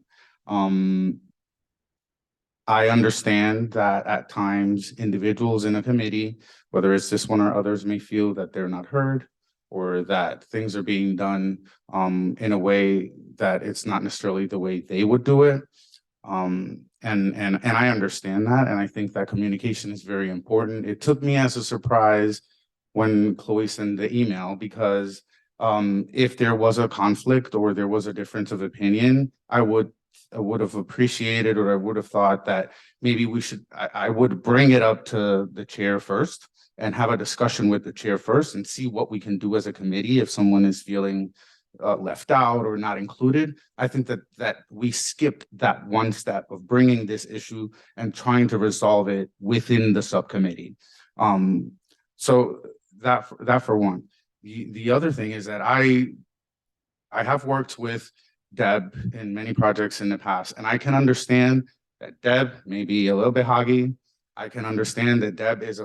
I understand that at times individuals in a committee, whether it's this one or others, may feel that they're not heard or that things are being done in a way that it's not necessarily the way they would do it. And I understand that. And I think that communication is very important. It took me as a surprise when Chloe sent the email because If there was a conflict or there was a difference of opinion, I would have appreciated, or I would have thought that maybe I would bring it up to the chair first and have a discussion with the chair first and see what we can do as a committee if someone is feeling left out or not included. I think that we skipped that one step of bringing this issue and trying to resolve it within the subcommittee. So that for one. The other thing is that I have worked with Deb in many projects in the past, and I can understand that Deb may be a little bit hoggy. I can understand that Deb has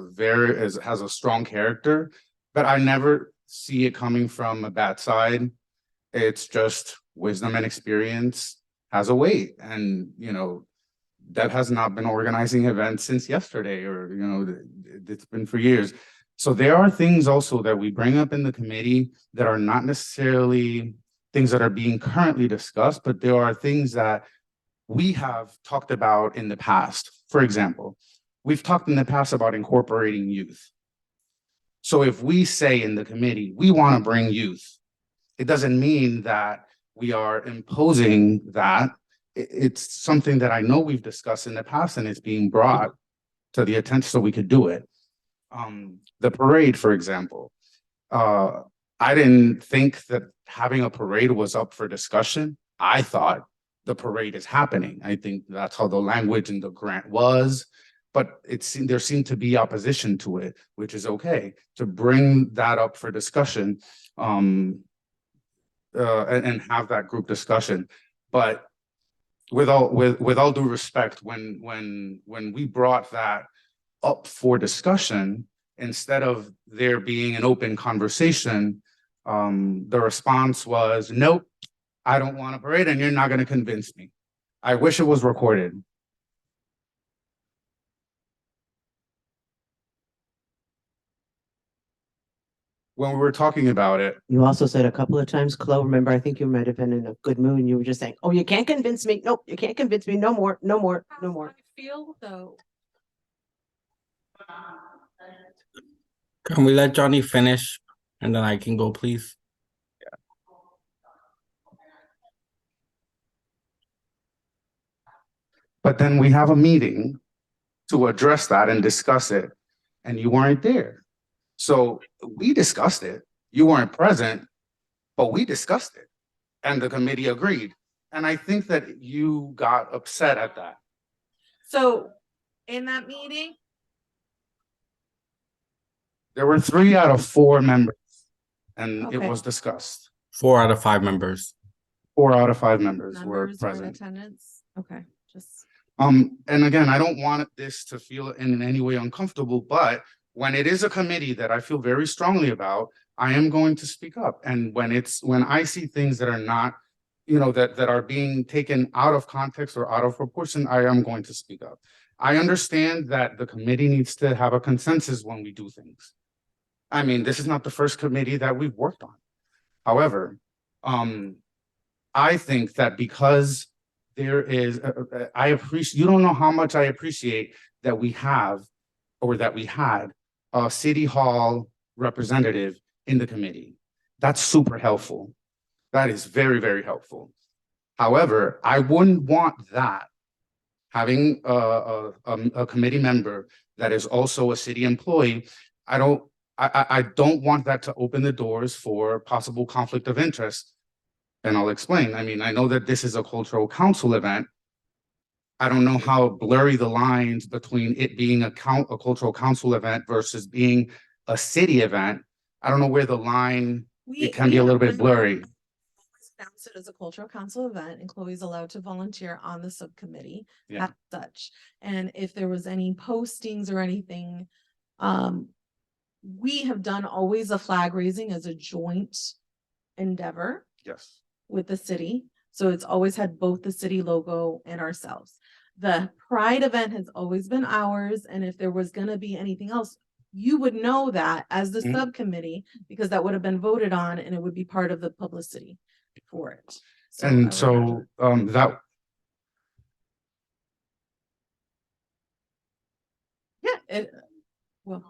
a strong character, but I never see it coming from a bad side. It's just wisdom and experience has a weight, and Deb has not been organizing events since yesterday, or it's been for years. So there are things also that we bring up in the committee that are not necessarily things that are being currently discussed, but there are things that we have talked about in the past. For example, we've talked in the past about incorporating youth. So if we say in the committee, we want to bring youth, it doesn't mean that we are imposing that. It's something that I know we've discussed in the past, and it's being brought to the attention so we could do it. The parade, for example, I didn't think that having a parade was up for discussion. I thought the parade is happening. I think that's how the language in the grant was, but there seemed to be opposition to it, which is okay to bring that up for discussion, and have that group discussion. But with all due respect, when we brought that up for discussion, instead of there being an open conversation, the response was, nope, I don't want a parade and you're not going to convince me. I wish it was recorded. When we were talking about it, You also said a couple of times, Chloe, remember, I think you might have been in a good mood and you were just saying, oh, you can't convince me. Nope, you can't convince me. No more, no more, no more. I feel though. Can we let Johnny finish and then I can go, please? but then we have a meeting to address that and discuss it, and you weren't there. So we discussed it. You weren't present, but we discussed it, and the committee agreed. And I think that you got upset at that. So in that meeting, There were 3 out of 4 members, and it Okay. was discussed. 4 out of 5 members. 4 out of 5 members were members were in present. attendance. Okay, just. And again, I don't want this to feel in any way uncomfortable, but when it is a committee that I feel very strongly about, I am going to speak up. And when I see things that are not, that are being taken out of context or out of proportion, I am going to speak up. I understand that the committee needs to have a consensus when we do things. I mean, this is not the first committee that we've worked on. However, I think that because there is, I appreciate, you don't know how much I appreciate that we have, or that we had, a city hall representative in the committee. That's super helpful. That is very, very helpful. However, I wouldn't want that, having a committee member that is also a city employee. I don't want that to open the doors for possible conflict of interest. And I'll explain. I mean, I know that this is a cultural council event. I don't know how blurry the lines between it being a cultural council event versus being a city event. I don't know where the line, it can be a little bit blurry. Announce it as a cultural council event, and Chloe's allowed to volunteer on the subcommittee Yeah. as such. And if there was any postings or anything, we have done always a flag raising as a joint endeavor Yes. with the city. So it's always had both the city logo and ourselves. The Pride event has always been ours. And if there was going to be anything else, you would know that as the Mhm. subcommittee, because that would have been voted on and it would be part of the publicity for it. I And would so that, yeah, well,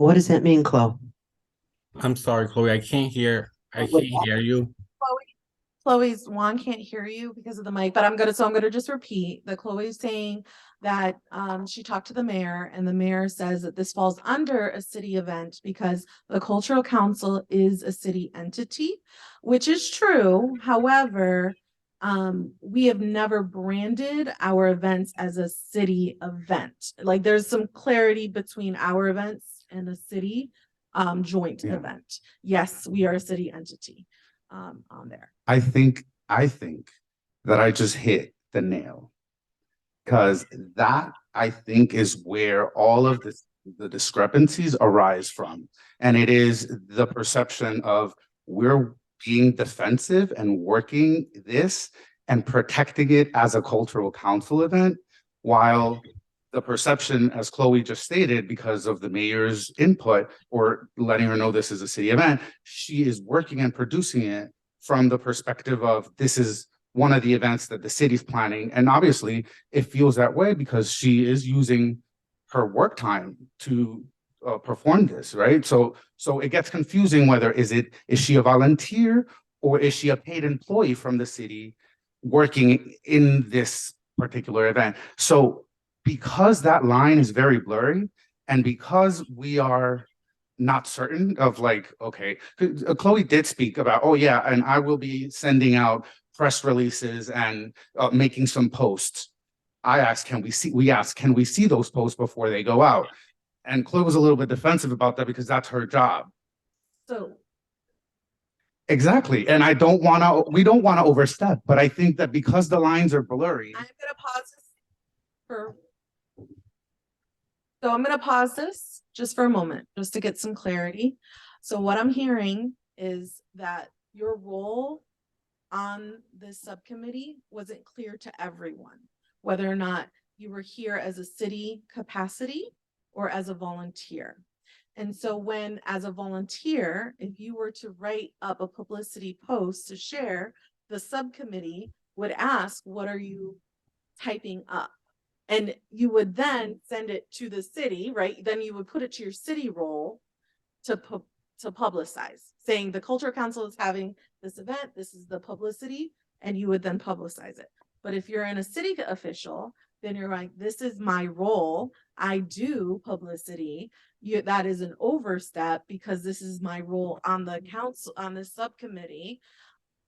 What does that mean, Chloe? I'm sorry, Chloe, I can't hear you. Chloe's Juan can't hear you because of the mic, but I'm gonna just repeat that Chloe's saying that she talked to the mayor and the mayor says that this falls under a city event because the cultural council is a city entity, which is true. However, we have never branded our events as a city event. Like there's some clarity between our events and a city joint Yeah. event. Yes, we are a city entity on there. I think that I just hit the nail. Because that I think is where all of the discrepancies arise from. And it is the perception of we're being defensive and working this and protecting it as a cultural council event, while the perception, as Chloe just stated, because of the mayor's input or letting her know this is a city event, she is working and producing it from the perspective of this is one of the events that the city's planning. And obviously it feels that way because she is using her work time to perform this, right? So it gets confusing whether is she a volunteer or is she a paid employee from the city working in this particular event? So because that line is very blurry and because we are not certain of like, okay, Chloe did speak about, oh yeah, and I will be sending out press releases and making some posts. I asked, can we see those posts before they go out? And Chloe was a little bit defensive about that because that's her job. So Exactly. And we don't want to overstep, but I think that because the lines are blurry. I'm gonna pause this just for a moment, just to get some clarity. So what I'm hearing is that your role on this subcommittee wasn't clear to everyone, whether or not you were here as a city capacity or as a volunteer. And so when, as a volunteer, if you were to write up a publicity post to share, the subcommittee would ask, what are you typing up? And you would then send it to the city, right? Then you would put it to your city role to publicize, saying the cultural council is having this event, this is the publicity, and you would then publicize it. But if you're in a city official, then you're like, this is my role. I do publicity. That is an overstep because this is my role on the council, on the subcommittee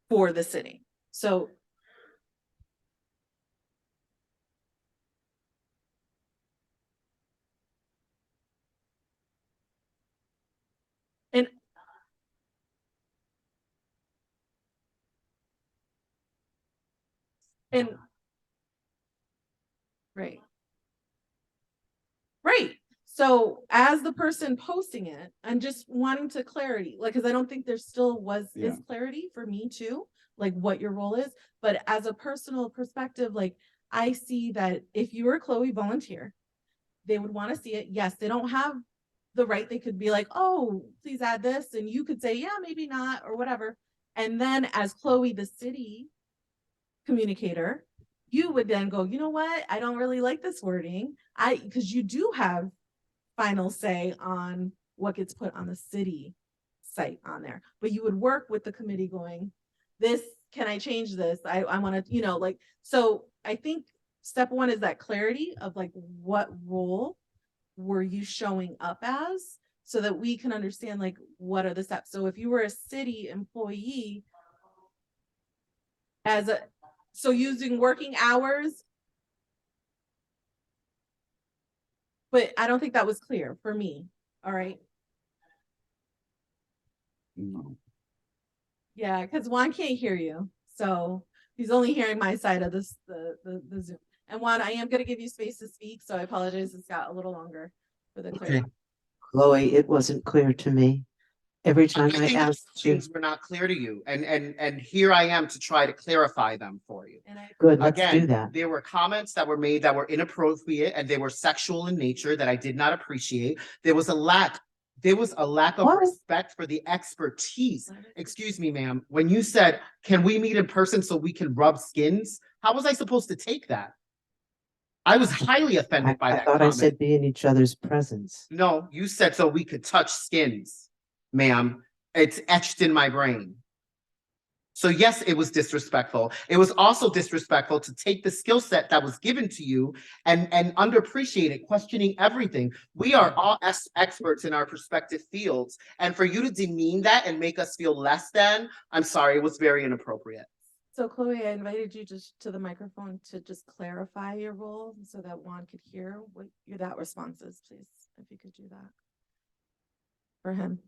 for the city. So and right. Right. So as the person posting it, I'm just wanting to clarity, like, cause I don't think there still is clarity for me too, like what your role is. But as a personal perspective, like I see that if you were a Chloe volunteer, they would want to see it. Yes, they don't have the right. They could be like, oh, please add this. And you could say, yeah, maybe not, or whatever. And then as Chloe, the city communicator, you would then go, you know what? I don't really like this wording. Because you do have final say on what gets put on the city site on there. But you would work with the committee going, can I change this? I want to, like, so I think step one is that clarity of like, what role were you showing up as so that we can understand like, what are the steps? So if you were a city employee so using working hours, but I don't think that was clear for me. All right. No. Yeah, because Juan can't hear you. So he's only hearing my side of this, the Zoom. And Juan, I am going to give you space to speak. So I apologize. It's got a little longer for the clarity. Okay. Chloe, it wasn't clear to me. Every time I think asked you, things were not clear to you, and here I am to try to clarify them for you. good, let's do Again, that. there were comments that were made that were inappropriate and they were sexual in nature that I did not appreciate. There was a lack of What? respect for the expertise. Excuse me, ma'am. When you said, can we meet in person so we can rub skins? How was I supposed to take that? I was highly offended by I that thought I comment. said be in each other's presence. No, you said so we could touch skins, ma'am. It's etched in my brain. So yes, it was disrespectful. It was also disrespectful to take the skill set that was given to you and underappreciate it, questioning everything. We are all experts in our respective fields. And for you to demean that and make us feel less than, I'm sorry, it was very inappropriate. So Chloe, I invited you just to the microphone to just clarify your role so that Juan could hear what that response is, please, if you could do that. For him.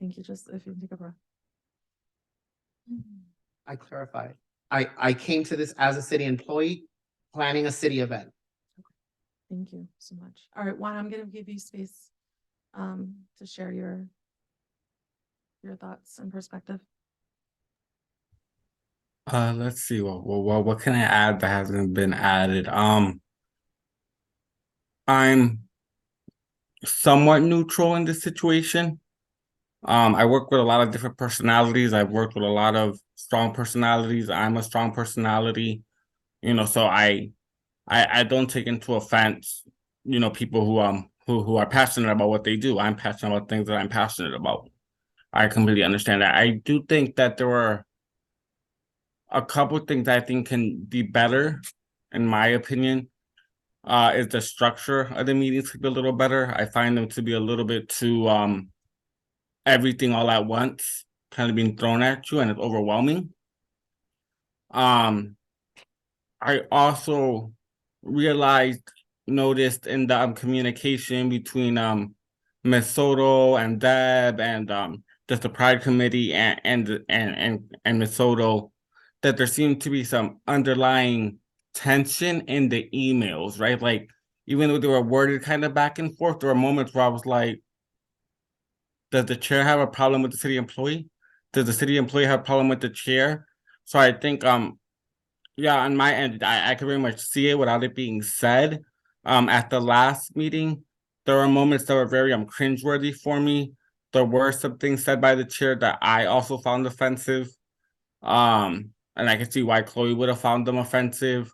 Thank you. Just if you can take a breath. I clarified. I came to this as a city employee, planning a city event. Thank you so much. All right, Juan, I'm gonna give you space to share your thoughts and perspective. Let's see. What can I add that hasn't been added? I'm somewhat neutral in this situation. I work with a lot of different personalities. I've worked with a lot of strong personalities. I'm a strong personality, so I don't take into offense, people who are passionate about what they do. I'm passionate about things that I'm passionate about. I completely understand that. I do think that there were a couple things I think can be better, in my opinion. Is the structure of the meetings could be a little better. I find them to be a little bit too everything all at once, kind of being thrown at you, and it's overwhelming. I also noticed in the communication between Ms. Soto and Deb and just the Pride Committee and Ms. Soto, that there seemed to be some underlying tension in the emails, right? Like, even though they were worded kind of back and forth, there were moments where I was like, does the chair have a problem with the city employee? Does the city employee have a problem with the chair? So I think yeah, on my end, I can very much see it without it being said. At the last meeting, there were moments that were very cringeworthy for me. There were some things said by the chair that I also found offensive. And I can see why Chloe would have found them offensive.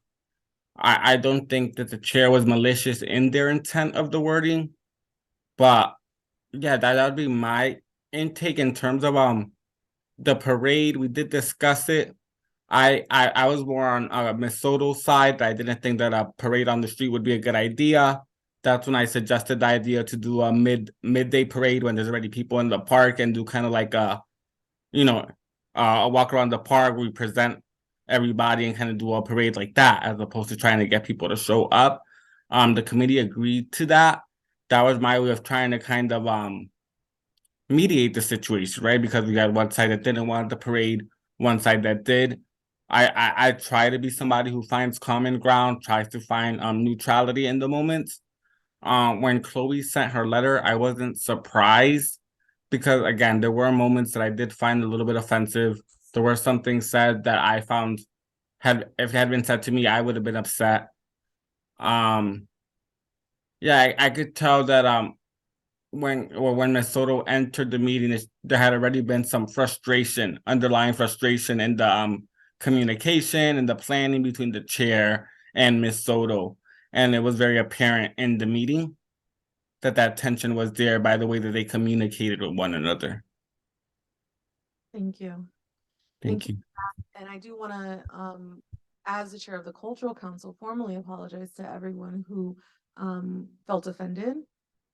I don't think that the chair was malicious in their intent of the wording, but yeah, that would be my intake in terms of the parade. We did discuss it. I was more on Miss Soto's side. I didn't think that a parade on the street would be a good idea. That's when I suggested the idea to do a midday parade when there's already people in the park and do kind of like a walk around the park. We present everybody and kind of do a parade like that, as opposed to trying to get people to show up. The committee agreed to that. That was my way of trying to kind of mediate the situation, right? Because we had one side that didn't want the parade, one side that did. I try to be somebody who finds common ground, tries to find neutrality in the moments. When Chloe sent her letter, I wasn't surprised because again, there were moments that I did find a little bit offensive. There were some things said that I found if it had been said to me, I would have been upset. Yeah, I could tell that when Ms. Soto entered the meeting, there had already been some frustration, underlying frustration in the communication and the planning between the chair and Ms. Soto. And it was very apparent in the meeting that tension was there by the way that they communicated with one another. Thank you. Thank you. And I do want to, as the chair of the Cultural Council, formally apologize to everyone who felt offended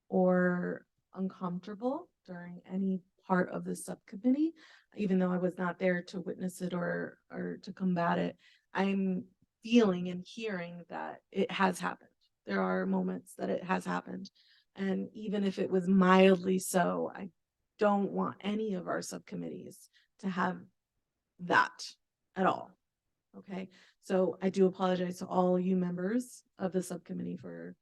or uncomfortable during any part of the subcommittee, even though I was not there to witness it or to combat it. I'm feeling and hearing that it has happened. There are moments that it has happened. And even if it was mildly so, I don't want any of our subcommittees to have that at all. Okay, so I do apologize to all you members of the subcommittee for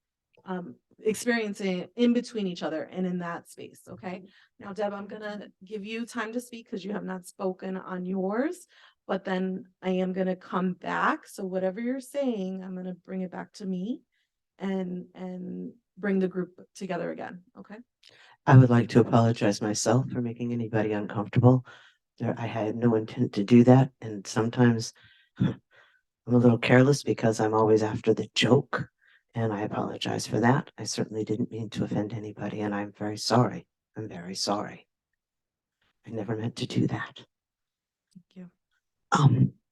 experiencing it in between each other and in that space. Okay, now Deb, I'm gonna give you time to speak because you have not spoken on yours, but then I am gonna come back. So whatever you're saying, I'm gonna bring it back to me and bring the group together again. Okay. I would like to apologize myself for making anybody uncomfortable. I had no intent to do that, and sometimes I'm a little careless because I'm always after the joke. And I apologize for that. I certainly didn't mean to offend anybody, and I'm very sorry. I'm very sorry. I never meant to do that. Thank you.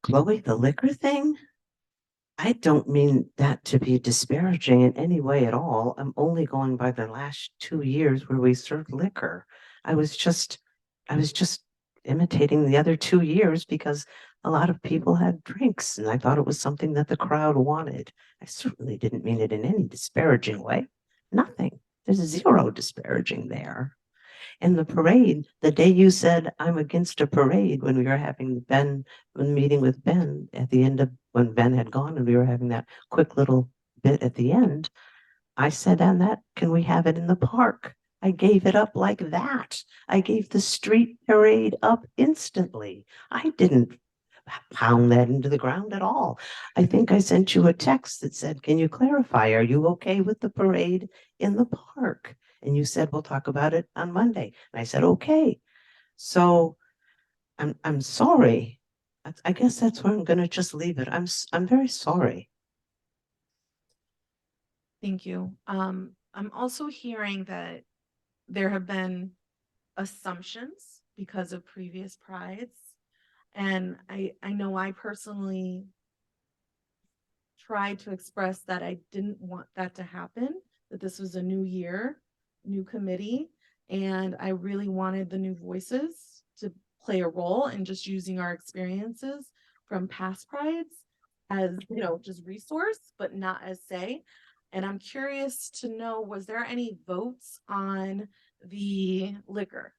Chloe, the liquor thing, I don't mean that to be disparaging in any way at all. I'm only going by the last 2 years where we served liquor. I was just imitating the other 2 years because a lot of people had drinks and I thought it was something that the crowd wanted. I certainly didn't mean it in any disparaging way. Nothing. There's zero disparaging there. And the parade, the day you said I'm against a parade when we were having when meeting with Ben at the end of when Ben had gone and we were having that quick little bit at the end, I said on that, can we have it in the park? I gave it up like that. I gave the street parade up instantly. I didn't pound that into the ground at all. I think I sent you a text that said, can you clarify, are you okay with the parade in the park? And you said, we'll talk about it on Monday. And I said, okay. So I'm sorry. I guess that's where I'm gonna just leave it. I'm very sorry. Thank you. I'm also hearing that there have been assumptions because of previous prides. And I know I personally tried to express that I didn't want that to happen, that this was a new year, new committee, and I really wanted the new voices to play a role in just using our experiences from past prides as, just resource, but not as say. And I'm curious to know, was there any votes on the liquor?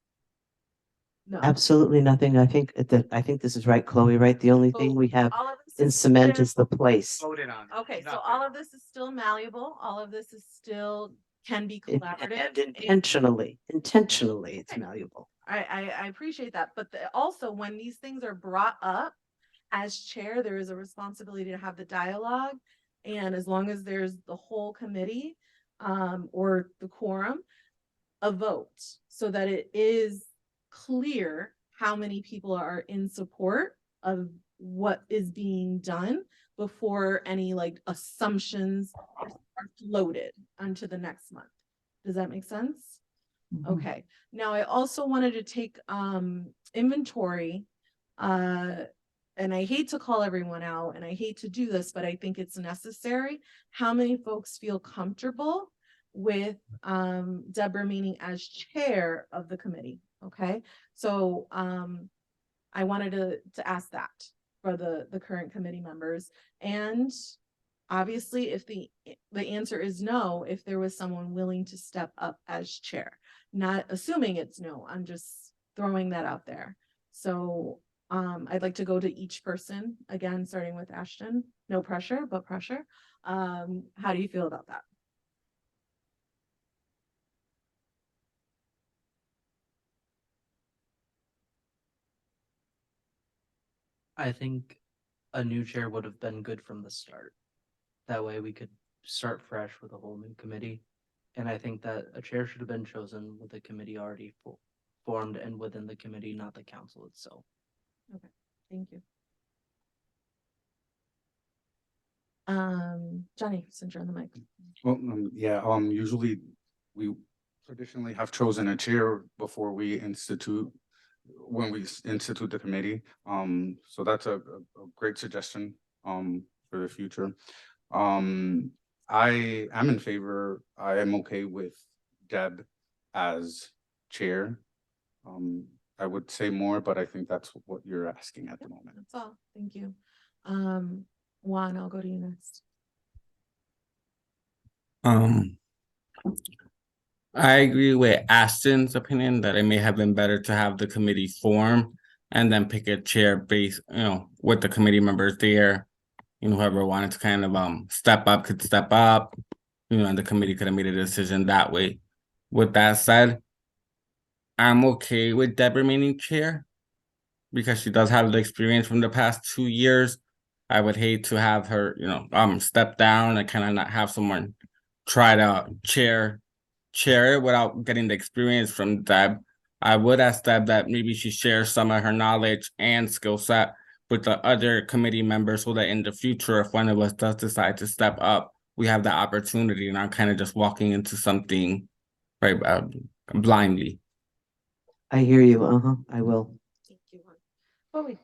No. Absolutely nothing. I think this is right, Chloe, right? The only thing we have All of this in is cement still- is the place. Voted on. Okay, so all of this is still malleable. All of this is still can be And collaborative. intentionally it's Okay. malleable. I appreciate that, but also when these things are brought up as chair, there is a responsibility to have the dialogue. And as long as there's the whole committee or the quorum, a vote so that it is clear how many people are in support of what is being done before any like assumptions are floated onto the next month. Does that make sense? Okay. Now I also wanted to take inventory and I hate to call everyone out and I hate to do this, but I think it's necessary. How many folks feel comfortable with Deb remaining as chair of the committee? Okay. So I wanted to ask that for the current committee members. And obviously if the answer is no, if there was someone willing to step up as chair, not assuming it's no, I'm just throwing that out there. So I'd like to go to each person again, starting with Ashton. No pressure, but pressure. How do you feel about that? I think a new chair would have been good from the start. That way we could start fresh with a whole new committee. And I think that a chair should have been chosen with the committee already formed and within the committee, not the council itself. Okay, thank you. Johnny, since you're on the mic. Well, usually we traditionally have chosen a chair before we institute the committee. So that's a great suggestion for the future. I am in favor. I am okay with Deb as chair. I would say more, but I think that's what you're asking at the moment. That's all. Thank you. Juan, I'll go to you next. I agree with Ashton's opinion that it may have been better to have the committee form and then pick a chair based, with the committee members there. Whoever wanted to kind of step up could step up, and the committee could have made a decision that way. With that said, I'm okay with Deb remaining chair because she does have the experience from the past 2 years. I would hate to have her, step down and kind of not have someone try to chair it without getting the experience from Deb. I would ask Deb that maybe she shares some of her knowledge and skill set with the other committee members so that in the future, if one of us does decide to step up we have that opportunity, and I'm kind of just walking into something right blindly. I hear you. I will. Thank you. Chloe.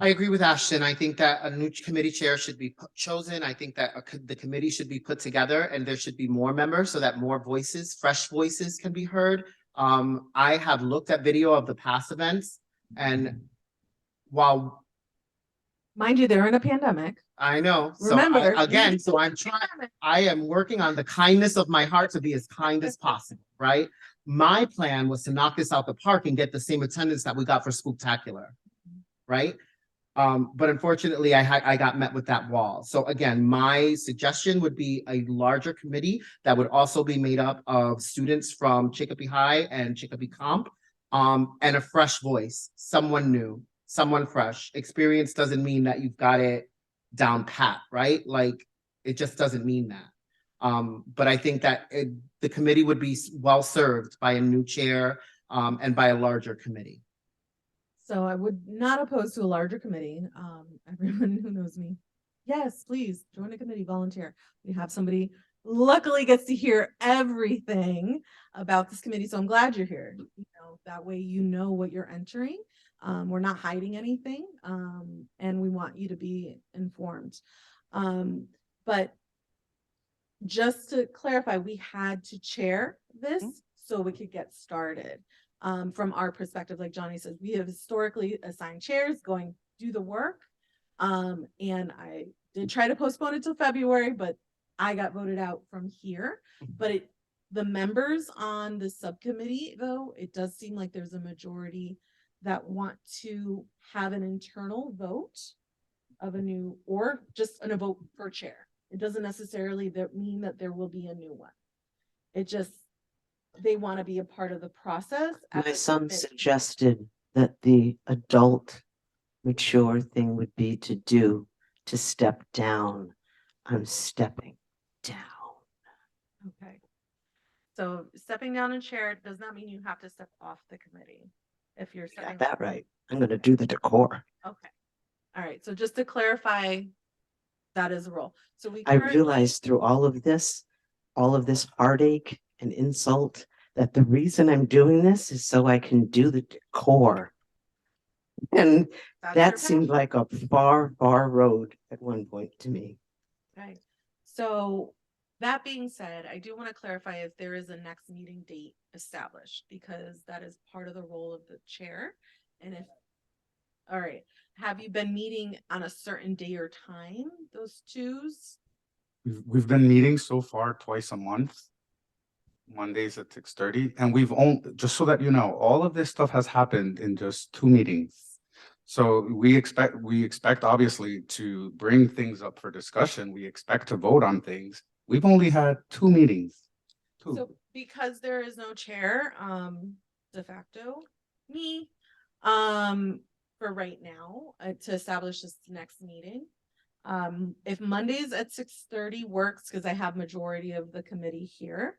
I agree with Ashton. I think that a new committee chair should be chosen. I think that the committee should be put together and there should be more members so that more voices, fresh voices can be heard. I have looked at video of the past events, and while Mind you, they're in a pandemic. I know, so Remember, again, so I'm trying, I am working on the kindness of my heart to be as kind as possible, right? My plan was to knock this out the park and get the same attendance that we got for Spooktacular, right? But unfortunately, I got met with that wall. So again, my suggestion would be a larger committee that would also be made up of students from Chicopee High and Chicopee Comp, and a fresh voice, someone new, someone fresh. Experience doesn't mean that you've got it down pat, right? Like, it just doesn't mean that. But I think that the committee would be well served by a new chair, and by a larger committee. So I would not oppose to a larger committee. Everyone who knows me, yes, please join a committee, volunteer. We have somebody luckily gets to hear everything about this committee. So I'm glad you're here. You know, that way you know what you're entering. We're not hiding anything. And we want you to be informed. But just to clarify, we had to chair this so we could get started. From our perspective, like Johnny says, we have historically assigned chairs going do the work. And I did try to postpone it till February, but I got voted out from here. But the members on the subcommittee, though, it does seem like there's a majority that want to have an internal vote of a new, or just a vote for chair. It doesn't necessarily mean that there will be a new one. It just, they want to be a part of the process. My son suggested that the adult mature thing would be to step down. I'm stepping down. Okay. So stepping down in chair does not mean you have to step off the committee. If you're stepping. Got that right. I'm going to do the decor. Okay. All right. So just to clarify, that is a role. So I realized through all of this heartache and insult, that the reason I'm doing this is so I can do the decor. And that seemed like a far, far road at one point to me. Okay. So that being said, I do want to clarify if there is a next meeting date established, because that is part of the role of the chair. And if, all right, have you been meeting on a certain day or time, those twos? We've been meeting so far twice a month. Mondays at 6:30, and we've only, just so that you know, all of this stuff has happened in just 2 meetings. So we expect obviously to bring things up for discussion. We expect to vote on things. We've only had 2 meetings. So because there is no chair, de facto, me, for right now, to establish this next meeting. If Mondays at 6:30 works, because I have majority of the committee here.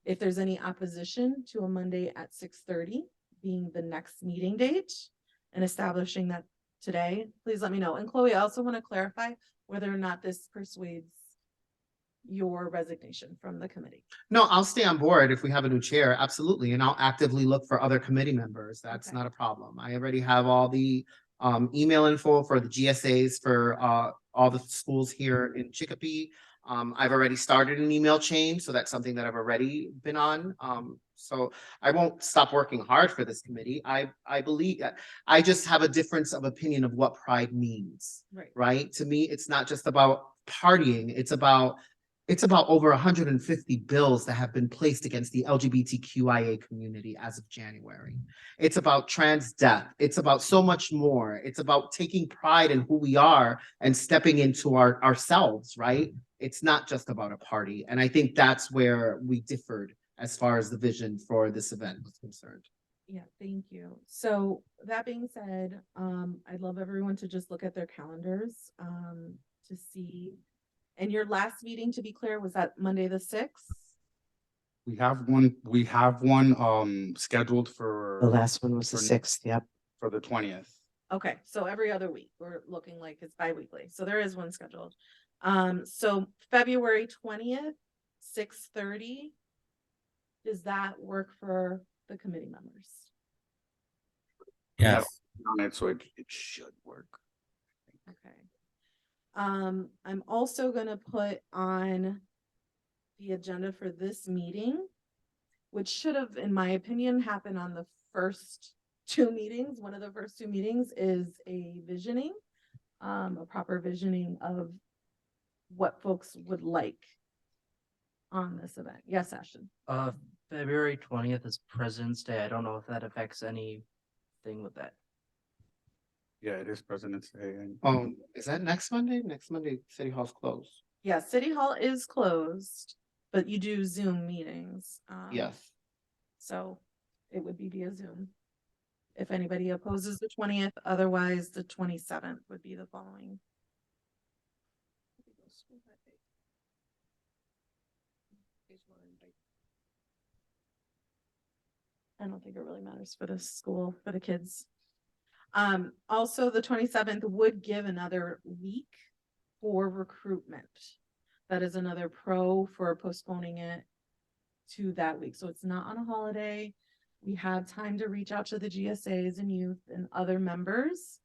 If there's any opposition to a Monday at 6:30 being the next meeting date and establishing that today, please let me know. And Chloe, I also want to clarify whether or not this persuades your resignation from the committee. No, I'll stay on board if we have a new chair, absolutely, and I'll actively look for other committee members. That's not a problem. I already have all the email info for the GSAs for all the schools here in Chicopee. I've already started an email chain, so that's something that I've already been on. So I won't stop working hard for this committee. I believe that I just have a difference of opinion of what pride means. Right? To me, it's not just about partying. It's about over 150 bills that have been placed against the LGBTQIA community as of January. It's about trans death. It's about so much more. It's about taking pride in who we are and stepping into ourselves, right? It's not just about a party. And I think that's where we differed as far as the vision for this event was concerned. Yeah, thank you. So that being said, I'd love everyone to just look at their calendars to see. And your last meeting, to be clear, was that Monday the 6th? We have one scheduled for. The last one was the 6th, yep. For the 20th. Okay, so every other week, we're looking like it's bi-weekly. So there is one scheduled. So February 20th, 6:30. Does that work for the committee members? Yes. On it, so it should work. Okay. I'm also gonna put on the agenda for this meeting, which should have, in my opinion, happened on the first two meetings. One of the first two meetings is a visioning, a proper visioning of what folks would like on this event. Yes, Ashton. February 20th is President's Day. I don't know if that affects anything with that. Yeah, it is President's Day. And Is that next Monday? Next Monday, City Hall's closed. Yeah, City Hall is closed, but you do Zoom meetings. Yes. So it would be via Zoom. If anybody opposes the 20th, otherwise the 27th would be the following. I don't think it really matters for the school, for the kids. Also the 27th would give another week for recruitment. That is another pro for postponing it to that week. So it's not on a holiday. We have time to reach out to the GSAs and youth and other members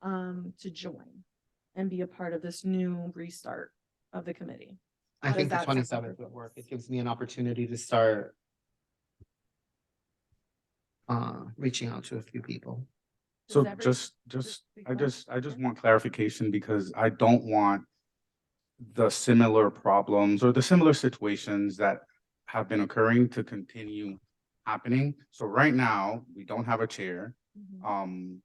to join and be a part of this new restart of the committee. I How think does the that sound? 27th would work. It gives me an opportunity to start reaching out to a few people. Does So every- I just want clarification because I don't want the similar problems or the similar situations that have been occurring to continue happening. So right now, we don't have a chair. Mhm.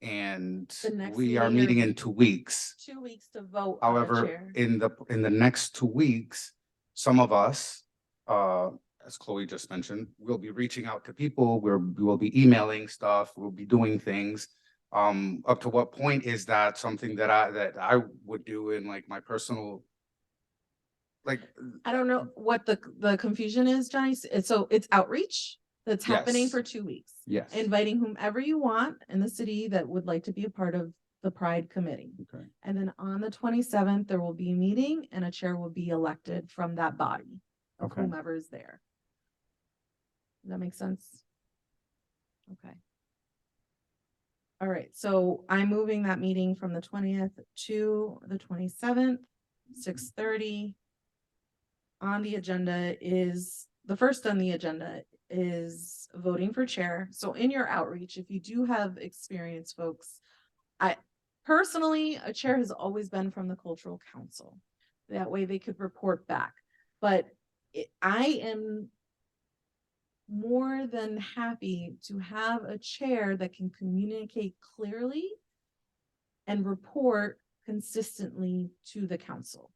And The next we are later meeting in week. 2 weeks. 2 weeks to vote on a However, chair. in the next 2 weeks, some of us, as Chloe just mentioned, we'll be reaching out to people, we will be emailing stuff, we'll be doing things. Up to what point is that something that I would do in like my personal, like, I don't know what the confusion is, Johnny. So it's outreach that's happening Yes. for 2 weeks. yes. Inviting whomever you want in the city that would like to be a part of the Pride Committee. Okay. And then on the 27th, there will be a meeting and a chair will be elected from that body of Okay. whomever is there. Does that make sense? Okay. All right, so I'm moving that meeting from the 20th to the 27th, 6:30. On the agenda is, the first on the agenda is voting for chair. So in your outreach, if you do have experience, folks, I personally, a chair has always been from the Cultural Council. That way they could report back. But I am more than happy to have a chair that can communicate clearly and report consistently to the council.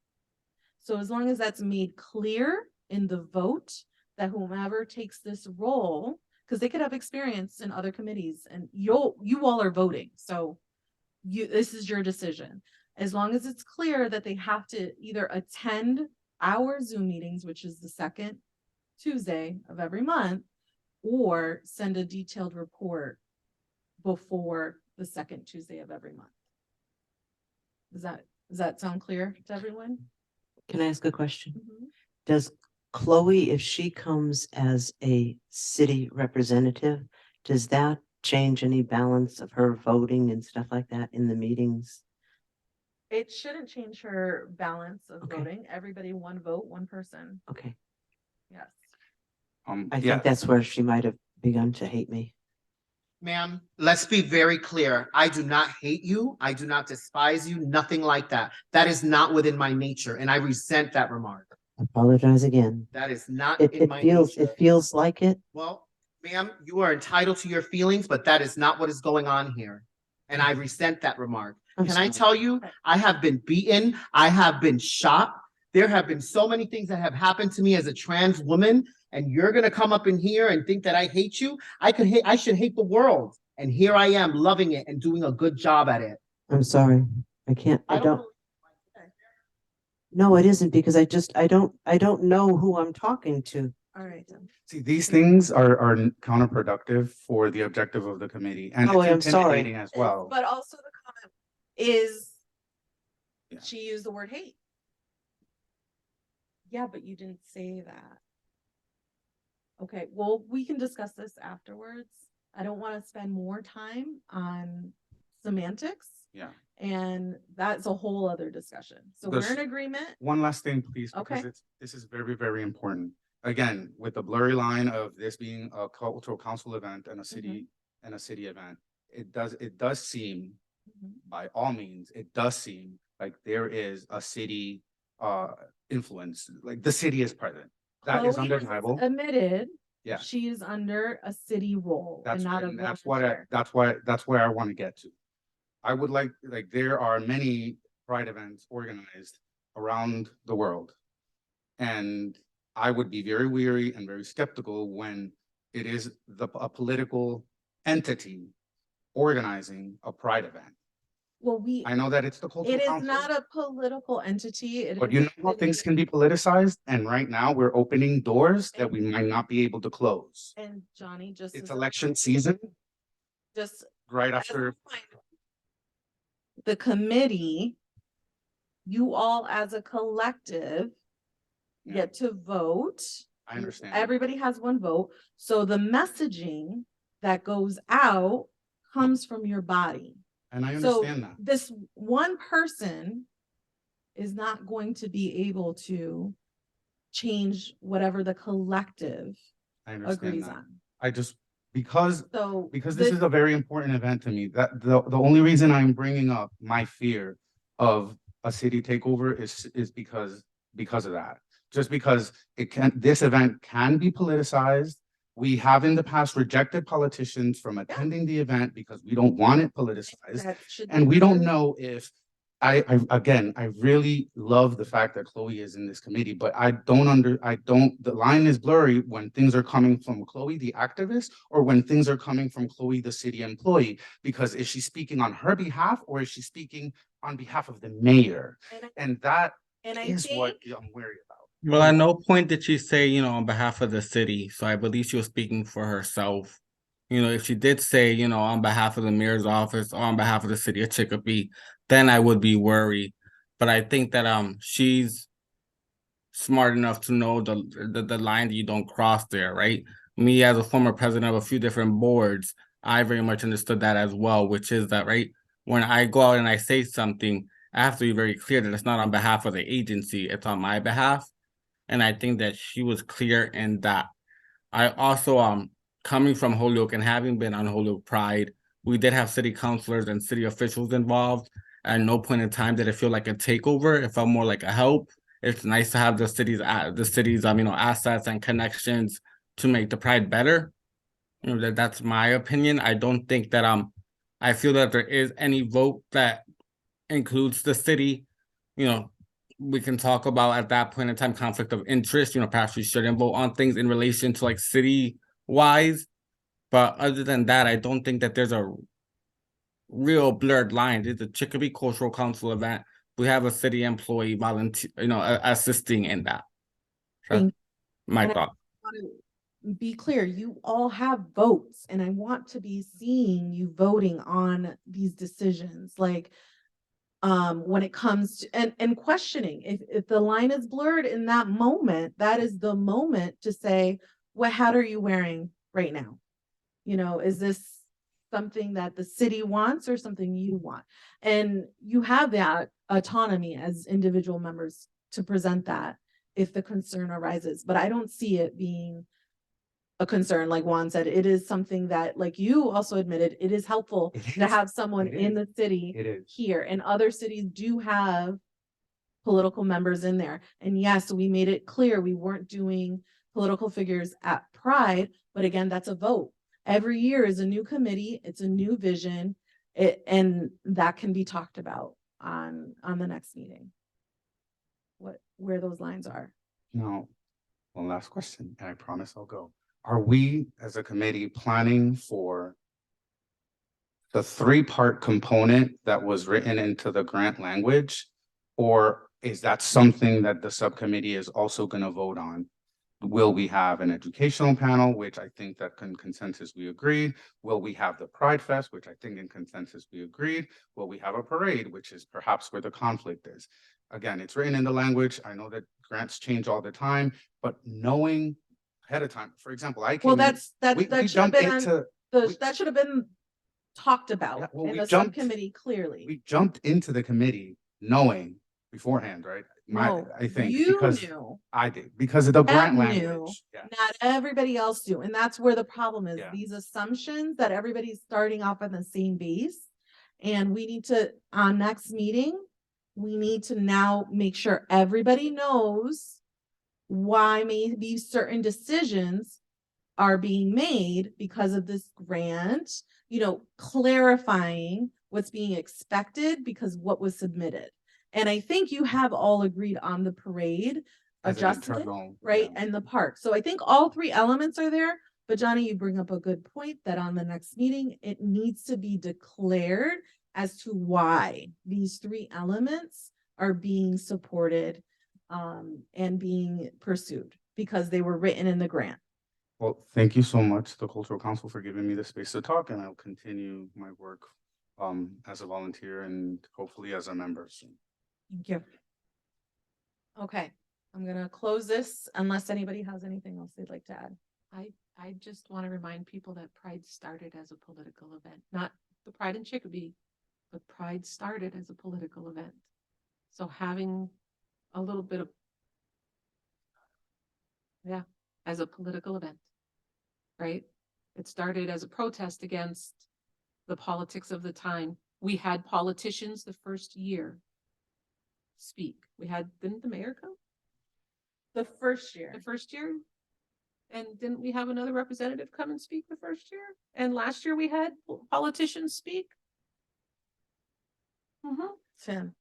So as long as that's made clear in the vote that whomever takes this role, because they could have experience in other committees and you all are voting. So this is your decision. As long as it's clear that they have to either attend our Zoom meetings, which is the second Tuesday of every month, or send a detailed report before the second Tuesday of every month. Does that sound clear to everyone? Can I ask a question? Mhm. Does Chloe, if she comes as a city representative, does that change any balance of her voting and stuff like that in the meetings? It shouldn't change her balance of Okay. voting. Everybody one vote, one person. Okay, Yes. I Yeah, think that's where she might have begun to hate me. Ma'am, let's be very clear. I do not hate you. I do not despise you, nothing like that. That is not within my nature, and I resent that remark. I apologize again. That is not It, in it my feels, nature. it feels like it. Well, ma'am, you are entitled to your feelings, but that is not what is going on here. And I resent that remark. I'm Can I sorry. tell you, I have been beaten, I have been shot. There have been so many things that have happened to me as a trans woman, and you're gonna come up in here and think that I hate you? I should hate the world. And here I am loving it and doing a good job at it. I'm sorry. I don't. No, it isn't because I don't know who I'm talking to. All right. Then. see, these things are counterproductive for the objective of the committee and Oh, it's I'm sorry. intimidating as well. But also the comment is Yeah. she used the word hate. Yeah, but you didn't say that. Okay, well, we can discuss this afterwards. I don't want to spend more time on semantics. Yeah. And that's a whole other discussion. So we're in agreement. One last thing, please, because Okay. this is very, very important. Again, with the blurry line of this being a cultural council event and a city event, it does seem, by all means, it does seem like there is a city influence, like the city is present. That is Chloe has undeniable. Admitted. Yeah. She is under a city role and That's not a and that's volunteer. that's where I want to get to. I would like there are many pride events organized around the world. And I would be very weary and very skeptical when it is a political entity organizing a pride event. Well, I know that it's the cultural it is council, not a political entity. It but is you a know how city- things can be politicized, and right now we're opening doors that we might not be able to close. And Johnny, just It's as a- election season, just right as a after. reminder, the committee, you all as a collective Yeah. get to vote. I understand. Everybody has one vote. So the messaging that goes out comes from your body. And I So understand that. this one person is not going to be able to change whatever the collective I understand agrees that. on. I just, because Because this is a very important event to me, that the only reason I'm bringing up my fear of a city takeover is because of that. Just because this event can be politicized. We have in the past rejected politicians from attending the event because we don't want it politicized. That should And be we don't done. know if I really love the fact that Chloe is in this committee, but the line is blurry when things are coming from Chloe, the activist, or when things are coming from Chloe, the city employee, because is she speaking on her behalf or is she speaking on behalf of the mayor? And that is what I'm worried about. Well, at no point did she say, on behalf of the city. So I believe she was speaking for herself. If she did say, on behalf of the mayor's office or on behalf of the city of Chicopee, then I would be worried. But I think that she's smart enough to know the line that you don't cross there, right? Me as a former president of a few different boards, I very much understood that as well, which is that, right, when I go out and I say something, I have to be very clear that it's not on behalf of the agency, it's on my behalf. And I think that she was clear in that. I also coming from Holyoke and having been on Holyoke Pride, we did have city councilors and city officials involved. At no point in time did it feel like a takeover. It felt more like a help. It's nice to have the city's assets and connections to make the Pride better. That's my opinion. I don't think that I feel that there is any vote that includes the city. We can talk about at that point in time conflict of interest. Perhaps we shouldn't vote on things in relation to like city wise. But other than that, I don't think that there's a real blurred line. It's a Chicopee Cultural Council event. We have a city employee volunteer, assisting in that. Thank- My and I thought. want to be clear, you all have votes, and I want to be seeing you voting on these decisions. Like, when it comes to and questioning if the line is blurred in that moment, that is the moment to say, what hat are you wearing right now? Is this something that the city wants or something you want? And you have that autonomy as individual members to present that if the concern arises, but I don't see it being a concern. Like Juan said, it is something that, like you also admitted, it is helpful to have someone in the city here, and other cities do have political members in there. And yes, we made it clear we weren't doing political figures at Pride, but again, that's a vote. Every year is a new committee, it's a new vision, and that can be talked about on the next meeting. Where those lines are. Now, one last question, and I promise I'll go. Are we as a committee planning for the 3-part component that was written into the grant language? Or is that something that the subcommittee is also going to vote on? Will we have an educational panel, which I think that consensus we agreed? Will we have the Pride Fest, which I think in consensus we agreed? Will we have a parade, which is perhaps where the conflict is? Again, it's written in the language. I know that grants change all the time, but knowing ahead of time, for example, I Well, came in, that we should have jumped been on into, that should have been talked Yeah, about well, in we the jumped- subcommittee clearly. we jumped into the committee knowing beforehand, right? No, I think you because knew. I did, because of the grant Em knew, language. Yeah. not everybody else do. And that's where the problem is. Yeah. These assumptions that everybody's starting off on the same base. And we need to, on next meeting, we need to now make sure everybody knows why maybe certain decisions are being made because of this grant, clarifying what's being expected because what was submitted. And I think you have all agreed on the parade As an adjustment, internal, right? yeah. And the park. So I think all three elements are there. But Johnny, you bring up a good point that on the next meeting, it needs to be declared as to why these three elements are being supported and being pursued because they were written in the grant. Well, thank you so much, the Cultural Council, for giving me the space to talk, and I'll continue my work as a volunteer and hopefully as a member soon. Thank you. Okay, I'm gonna close this unless anybody has anything else they'd like to add. I just want to remind people that Pride started as a political event, not the Pride in Chicopee, but Pride started as a political event. So having a little bit of, yeah, as a political event, right? It started as a protest against the politics of the time. We had politicians the first year speak. Didn't the mayor come The first year. the first year? And didn't we have another representative come and speak the first year? And last year we had politicians speak. Tim.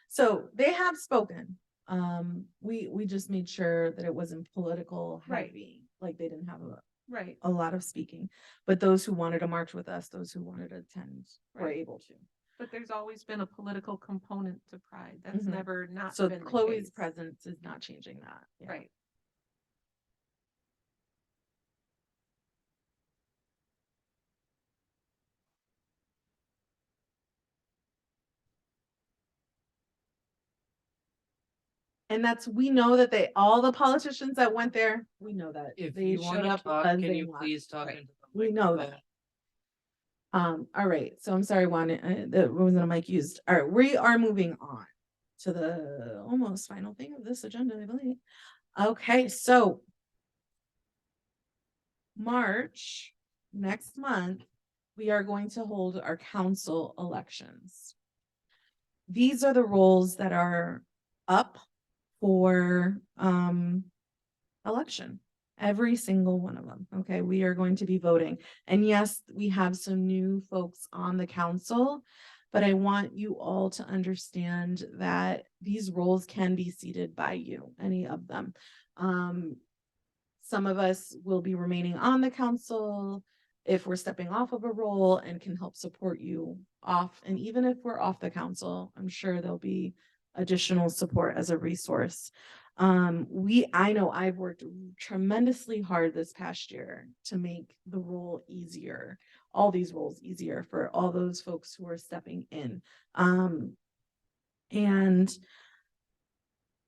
So they have spoken. We just made sure that it wasn't political Right. heavy, like they didn't have Right. a lot of speaking. But those who wanted to march with us, those who wanted to attend were Right. able to. But there's always been a political component to Pride. That's Mhm. never not So been the Chloe's case. presence is not changing that. Yeah. Right. And we know that all the politicians that went there, we know that. If they you showed wanna up talk, because can they you want. please talk Right. into the We know microphone? that. All right. So I'm sorry, Juan, that wasn't a mic used. All right, we are moving on to the almost final thing of this agenda, I believe. Okay, so March, next month, we are going to hold our council elections. These are the roles that are up for election. Every single one of them. Okay, we are going to be voting. And yes, we have some new folks on the council, but I want you all to understand that these roles can be seated by you, any of them. Some of us will be remaining on the council if we're stepping off of a role and can help support you off. And even if we're off the council, I'm sure there'll be additional support as a resource. I know I've worked tremendously hard this past year to make the role easier, all these roles easier for all those folks who are stepping in. And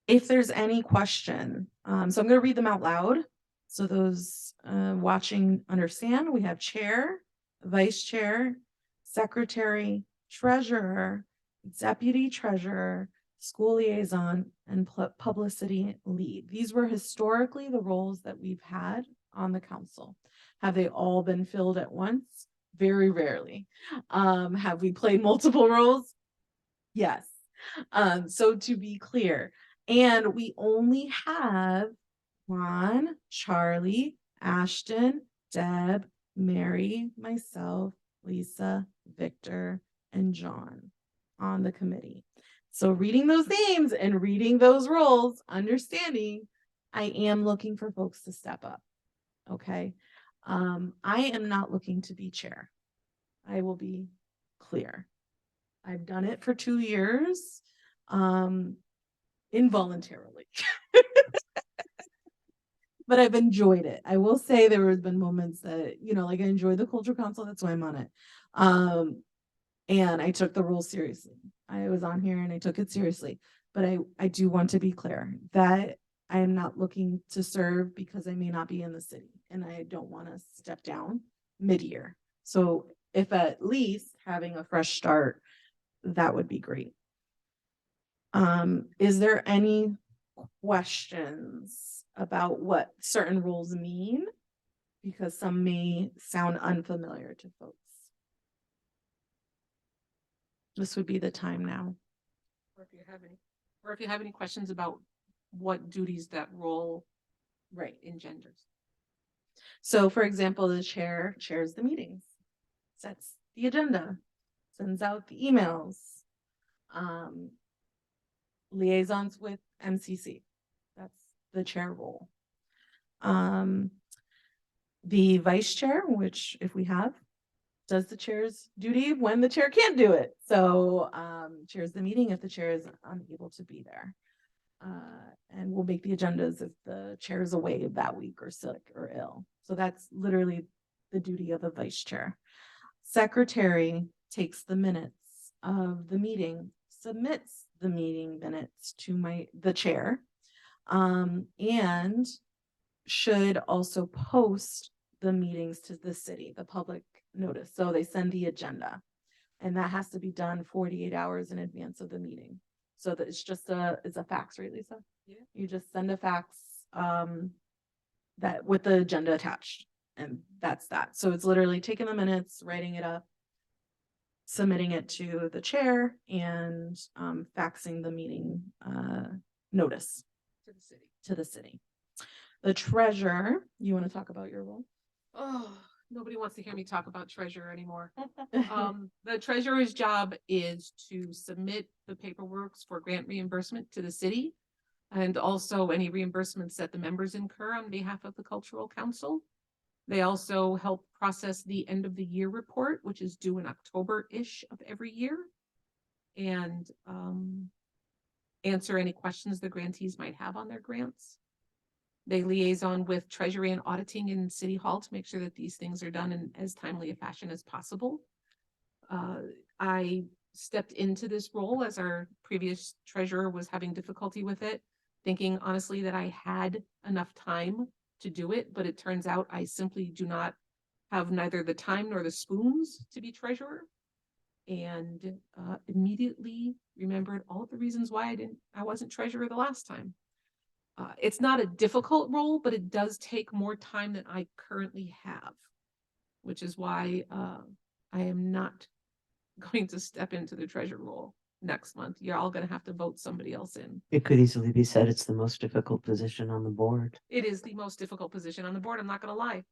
if there's any question, so I'm going to read them out loud. So those watching understand. We have chair, vice chair, secretary, treasurer, deputy treasurer, school liaison, and publicity lead. These were historically the roles that we've had on the council. Have they all been filled at once? Very rarely. Have we played multiple roles? Yes. So to be clear, and we only have Juan, Charlie, Ashton, Deb, Mary, myself, Lisa, Victor, and John on the committee. So reading those names and reading those roles, understanding, I am looking for folks to step up. Okay. I am not looking to be chair. I will be clear. I've done it for 2 years, involuntarily. but I've enjoyed it. I will say there has been moments that, you know, like I enjoy the cultural council. That's why I'm on it. And I took the rules seriously. I was on here and I took it seriously. But I do want to be clear that I am not looking to serve because I may not be in the city and I don't want to step down mid-year. So if at least having a fresh start, that would be great. Is there any questions about what certain rules mean? Because some may sound unfamiliar to folks. This would be the time now. Or if you have any questions about what duties that role Right. engenders. So for example, the chair chairs the meetings, sets the agenda, sends out the emails, liaisons with MCC. That's the chair role. The vice chair, which if we have, does the chair's duty when the chair can't do it. So chairs the meeting if the chair is unable to be there. And we'll make the agendas if the chair is away that week or sick or ill. So that's literally the duty of the vice chair. Secretary takes the minutes of the meeting, submits the meeting minutes to the chair, and should also post the meetings to the city, the public notice. So they send the agenda, and that has to be done 48 hours in advance of the meeting. So that it's just it's a fax, right, Lisa? Yeah. You just send a fax that with the agenda attached, and that's that. So it's literally taking the minutes, writing it up, submitting it to the chair, and faxing the meeting notice To the city. to the city. The treasurer, you want to talk about your role? Oh, nobody wants to hear me talk about treasurer anymore. The treasurer's job is to submit the paperwork for grant reimbursement to the city. And also any reimbursements that the members incur on behalf of the cultural council. They also help process the end of the year report, which is due in October-ish of every year. And answer any questions the grantees might have on their grants. They liaison with Treasury and Auditing in City Hall to make sure that these things are done in as timely a fashion as possible. I stepped into this role as our previous treasurer was having difficulty with it, thinking honestly that I had enough time to do it, but it turns out I simply do not have neither the time nor the spoons to be treasurer. And immediately remembered all of the reasons why I wasn't treasurer the last time. It's not a difficult role, but it does take more time than I currently have, which is why I am not going to step into the treasurer role next month. You're all going to have to vote somebody else in. It could easily be said it's the most difficult position on the board. It is the most difficult position on the board. I'm not going to lie.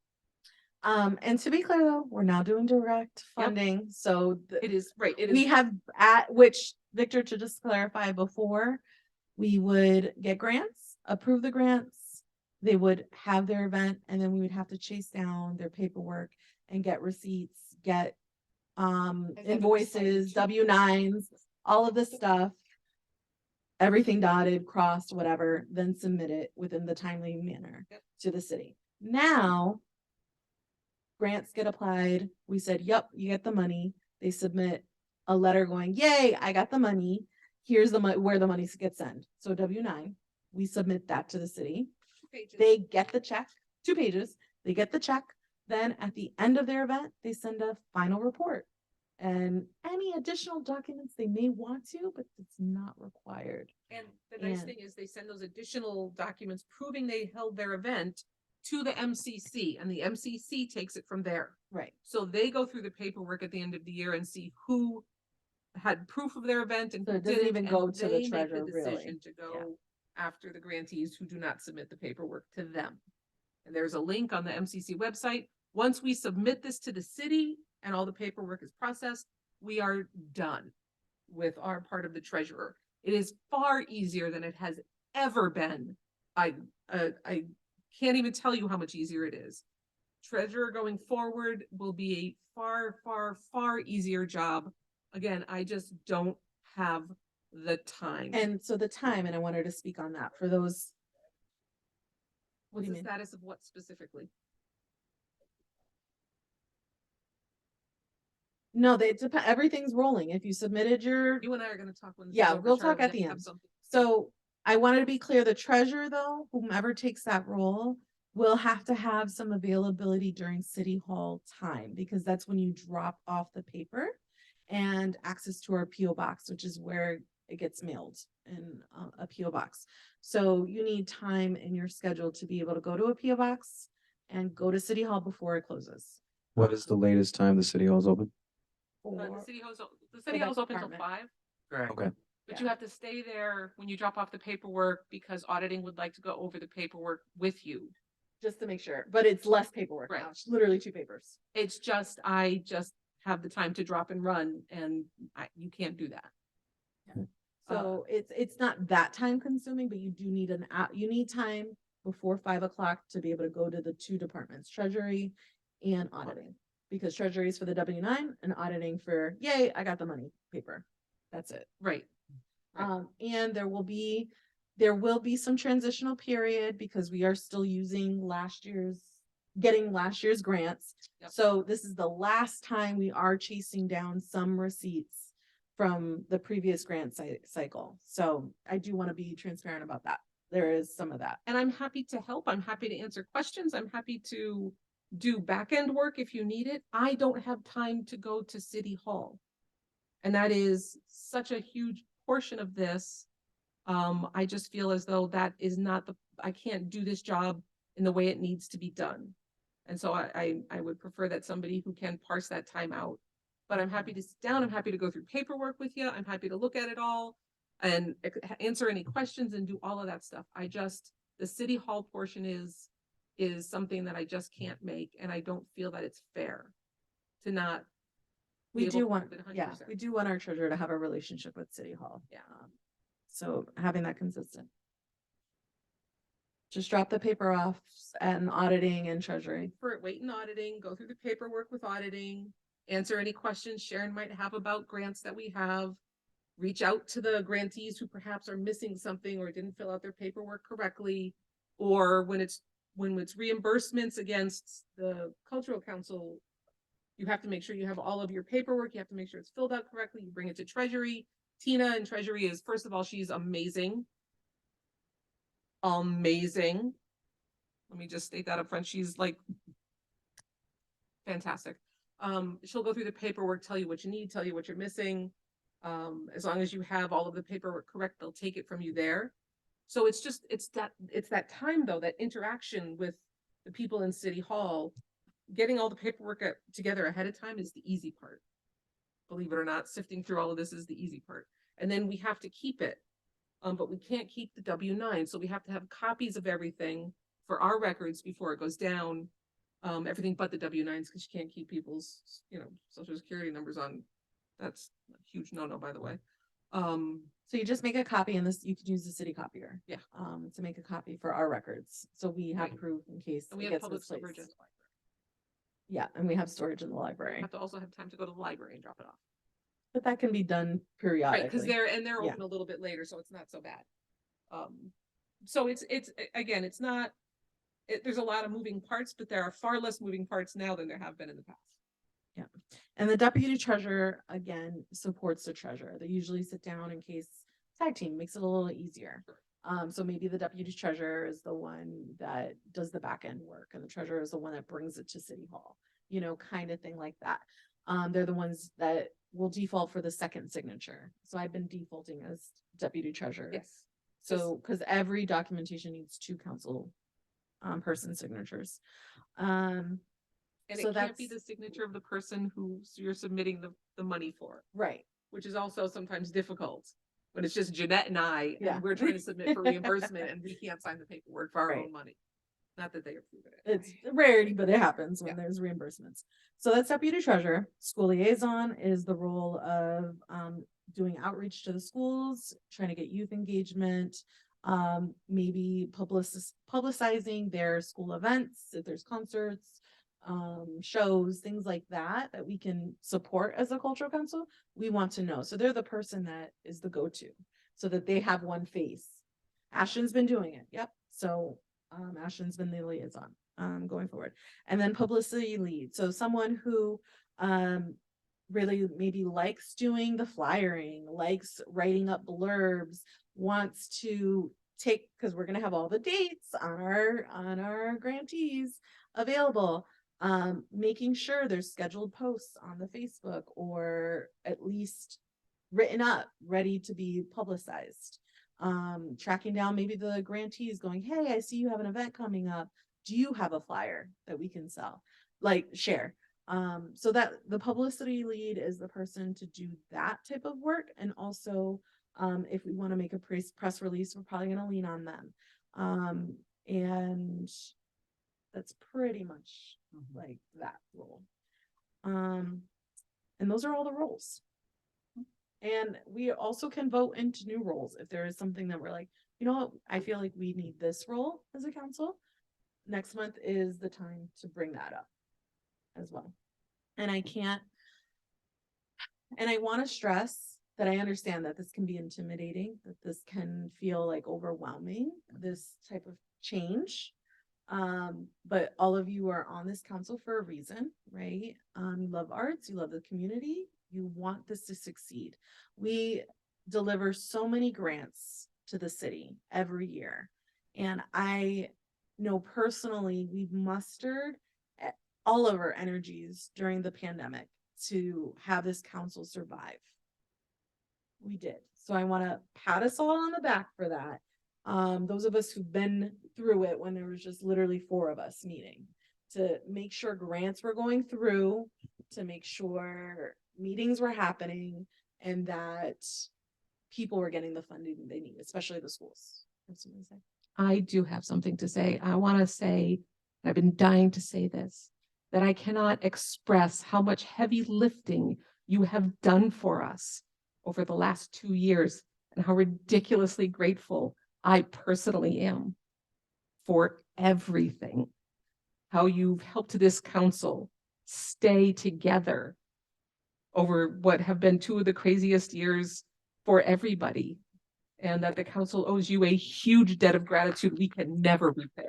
And to be clear though, we're now doing direct Yep. funding. So It is right. It we is have which Victor, to just clarify before, we would get grants, approve the grants, they would have their event, and then we would have to chase down their paperwork and get receipts, get invoices, W-9s, all of this stuff, everything dotted, crossed, whatever, then submit it within the timely manner to the city. Now, grants get applied. We said, yep, you get the money. They submit a letter going, yay, I got the money. Here's the where the money gets sent. So W-9, we submit that to the city. 2 pages. They get the check, 2 pages. They get the check. Then at the end of their event, they send a final report and any additional documents they may want to, but it's not required. And the nice And- thing is they send those additional documents proving they held their event to the MCC, and the MCC takes it from there. Right. So they go through the paperwork at the end of the year and see who had proof of their event and So who it doesn't didn't, even and go to the they make treasurer, really. decision to go after the grantees who do not submit the paperwork to them. And there's a link on the MCC website. Once we submit this to the city and all the paperwork is processed, we are done with our part of the treasurer. It is far easier than it has ever been. I can't even tell you how much easier it is. Treasurer going forward will be a far, far, far easier job. Again, I just don't have the time. And so the time, and I wanted to speak on that for those What do What's you the mean? status of what specifically? No, they depend, everything's rolling. If you submitted your, You and I are gonna talk when. this is yeah, over, we'll Charlie. talk We at have the to have end. something. So I wanted to be clear, the treasurer though, whomever takes that role, will have to have some availability during city hall time, because that's when you drop off the paper and access to our PO box, which is where it gets mailed in a PO box. So you need time in your schedule to be able to go to a PO box and go to city hall before it closes. What is the latest time the city hall is open? For- The city the hall's open till department. 5, Correct. Okay. but you have to stay there when you drop off the paperwork because auditing would like to go over the paperwork with you. Just to make sure, but it's less paperwork now. Right. It's literally 2 papers. It's just, I just have the time to drop and run and you can't do that. So it's not that time consuming, but you do need you need time before 5 o'clock to be able to go to the 2 departments, treasury and auditing. Because treasury is for the W-9 and auditing for, yay, I got the money paper. That's it. Right. Right. And there will be some transitional period because we are still using getting last year's grants. Yep. So this is the last time we are chasing down some receipts from the previous grant cycle. So I do want to be transparent about that. There is some of that. And I'm happy to help. I'm happy to answer questions. I'm happy to do back end work if you need it. I don't have time to go to City Hall. And that is such a huge portion of this. I just feel as though that is not I can't do this job in the way it needs to be done. And so I would prefer that somebody who can parse that time out. But I'm happy to sit down. I'm happy to go through paperwork with you. I'm happy to look at it all and answer any questions and do all of that stuff. The City Hall portion is something that I just can't make. And I don't feel that it's fair to not. We be able do to want, keep it yeah, 100%. we do want our treasurer to have a relationship with City Hall. Yeah. So having that consistent. Just drop the paper off and auditing and treasury. For it, wait and auditing, go through the paperwork with auditing, answer any questions Sharon might have about grants that we have. Reach out to the grantees who perhaps are missing something or didn't fill out their paperwork correctly. Or when it's reimbursements against the cultural council, you have to make sure you have all of your paperwork. You have to make sure it's filled out correctly. You bring it to treasury. Tina in treasury is, first of all, she's amazing. Amazing. Let me just state that up front. She's like fantastic. She'll go through the paperwork, tell you what you need, tell you what you're missing. As long as you have all of the paperwork correct, they'll take it from you there. So it's that time though, that interaction with the people in City Hall, getting all the paperwork together ahead of time is the easy part. Believe it or not, sifting through all of this is the easy part. And then we have to keep it. But we can't keep the W-9. So we have to have copies of everything for our records before it goes down. Everything but the W-9s, because you can't keep people's, social security numbers on. That's a huge no-no, by the way. So you just make a copy and you could use the city copier. Yeah. To make a copy for our records. So we have Right. proof in case And we it have gets public misplaced. storage in the library. Yeah, and we have storage in the We library, have to also have time to go to the library and drop it off. but that can be done Right, periodically. because they're Yeah. open a little bit later, so it's not so bad. So it's again, it's not, there's a lot of moving parts, but there are far less moving parts now than there have been in the past. And the deputy treasurer, again, supports the treasurer. They usually sit down in case tag team makes it a little easier. So maybe the deputy treasurer is the one that does the back end work and the treasurer is the one that brings it to City Hall, kind of thing like that. They're the ones that will default for the second signature. So I've been defaulting as deputy treasurer. Yes. So, because every documentation needs 2 council person signatures. And So it can't be the that's- signature of the person who you're submitting the money for, Right. which is also sometimes difficult. When it's just Jeanette and I, Yeah. and we're trying to submit for reimbursement and we can't sign the paperwork for our Right. own money. Not that they approve it. It's a rarity, but it happens when Yeah. there's reimbursements. So that's deputy treasurer. School liaison is the role of doing outreach to the schools, trying to get youth engagement, maybe publicizing their school events, if there's concerts, shows, things like that we can support as a cultural council. We want to know. So they're the person that is the go-to so that they have one face. Ashton's been doing it. Yep. So Ashton's been the liaison, going forward. And then publicity lead, so someone who, really maybe likes doing the flyering, likes writing up blurbs, wants to take, because we're gonna have all the dates on our grantees available. Making sure there's scheduled posts on the Facebook or at least written up, ready to be publicized. Tracking down maybe the grantees going, hey, I see you have an event coming up. Do you have a flyer that we can sell? Like share. So that the publicity lead is the person to do that type of work. And also, if we want to make a press release, we're probably going to lean on them. And that's pretty much like that role. And those are all the roles. And we also can vote into new roles if there is something that we're like, you know what, I feel like we need this role as a council. Next month is the time to bring that up as well. And I want to stress that I understand that this can be intimidating, that this can feel like overwhelming, this type of change. But all of you are on this council for a reason, right? You love arts, you love the community, you want this to succeed. We deliver so many grants to the city every year. And I know personally we've mustered all of our energies during the pandemic to have this council survive. We did. So I want to pat us all on the back for that. Those of us who've been through it when there was just literally 4 of us meeting to make sure grants were going through, to make sure meetings were happening, and that people were getting the funding they need, especially the schools. I do have something to say. I want to say, I've been dying to say this, that I cannot express how much heavy lifting you have done for us over the last 2 years and how ridiculously grateful I personally am for everything. How you've helped this council stay together over what have been 2 of the craziest years for everybody. And that the council owes you a huge debt of gratitude we can never repay.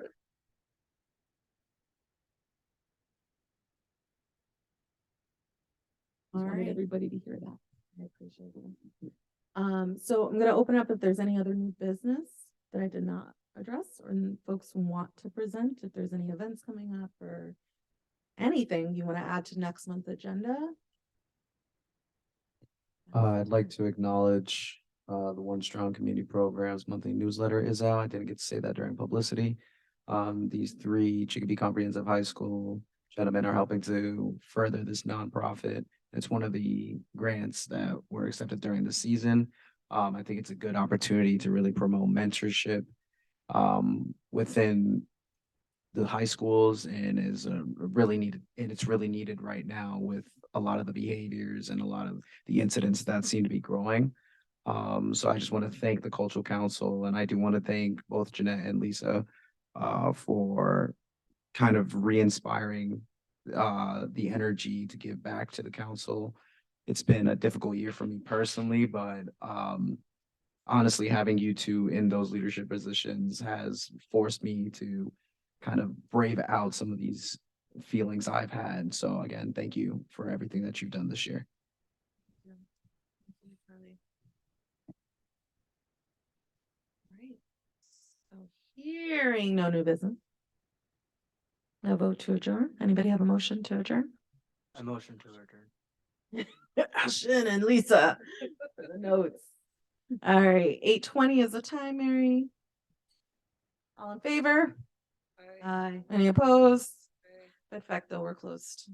I All wanted right. everybody to hear that. I appreciate it. So I'm going to open up if there's any other new business that I did not address, or folks who want to present, if there's any events coming up or anything you want to add to next month's agenda. I'd like to acknowledge the One Strong Community Programs monthly newsletter is out. I didn't get to say that during publicity. These 3 Chicopee Comprehensive High School gentlemen are helping to further this nonprofit. It's one of the grants that were accepted during the season. I think it's a good opportunity to really promote mentorship within the high schools, and is really needed, and it's really needed right now with a lot of the behaviors and a lot of the incidents that seem to be growing. So I just want to thank the Cultural Council, and I do want to thank both Jeanette and Lisa for kind of re-inspiring the energy to give back to the council. It's been a difficult year for me personally, but honestly, having you 2 in those leadership positions has forced me to kind of brave out some of these feelings I've had. So again, thank you for everything that you've done this year. Right. So hearing no new business. No vote to adjourn. Anybody have a motion to adjourn? A motion to adjourn. Ashton and Lisa for the notes. All right, 8:20 is the time, Mary. All in favor? Aye. Any opposed? Perfecto, we're closed.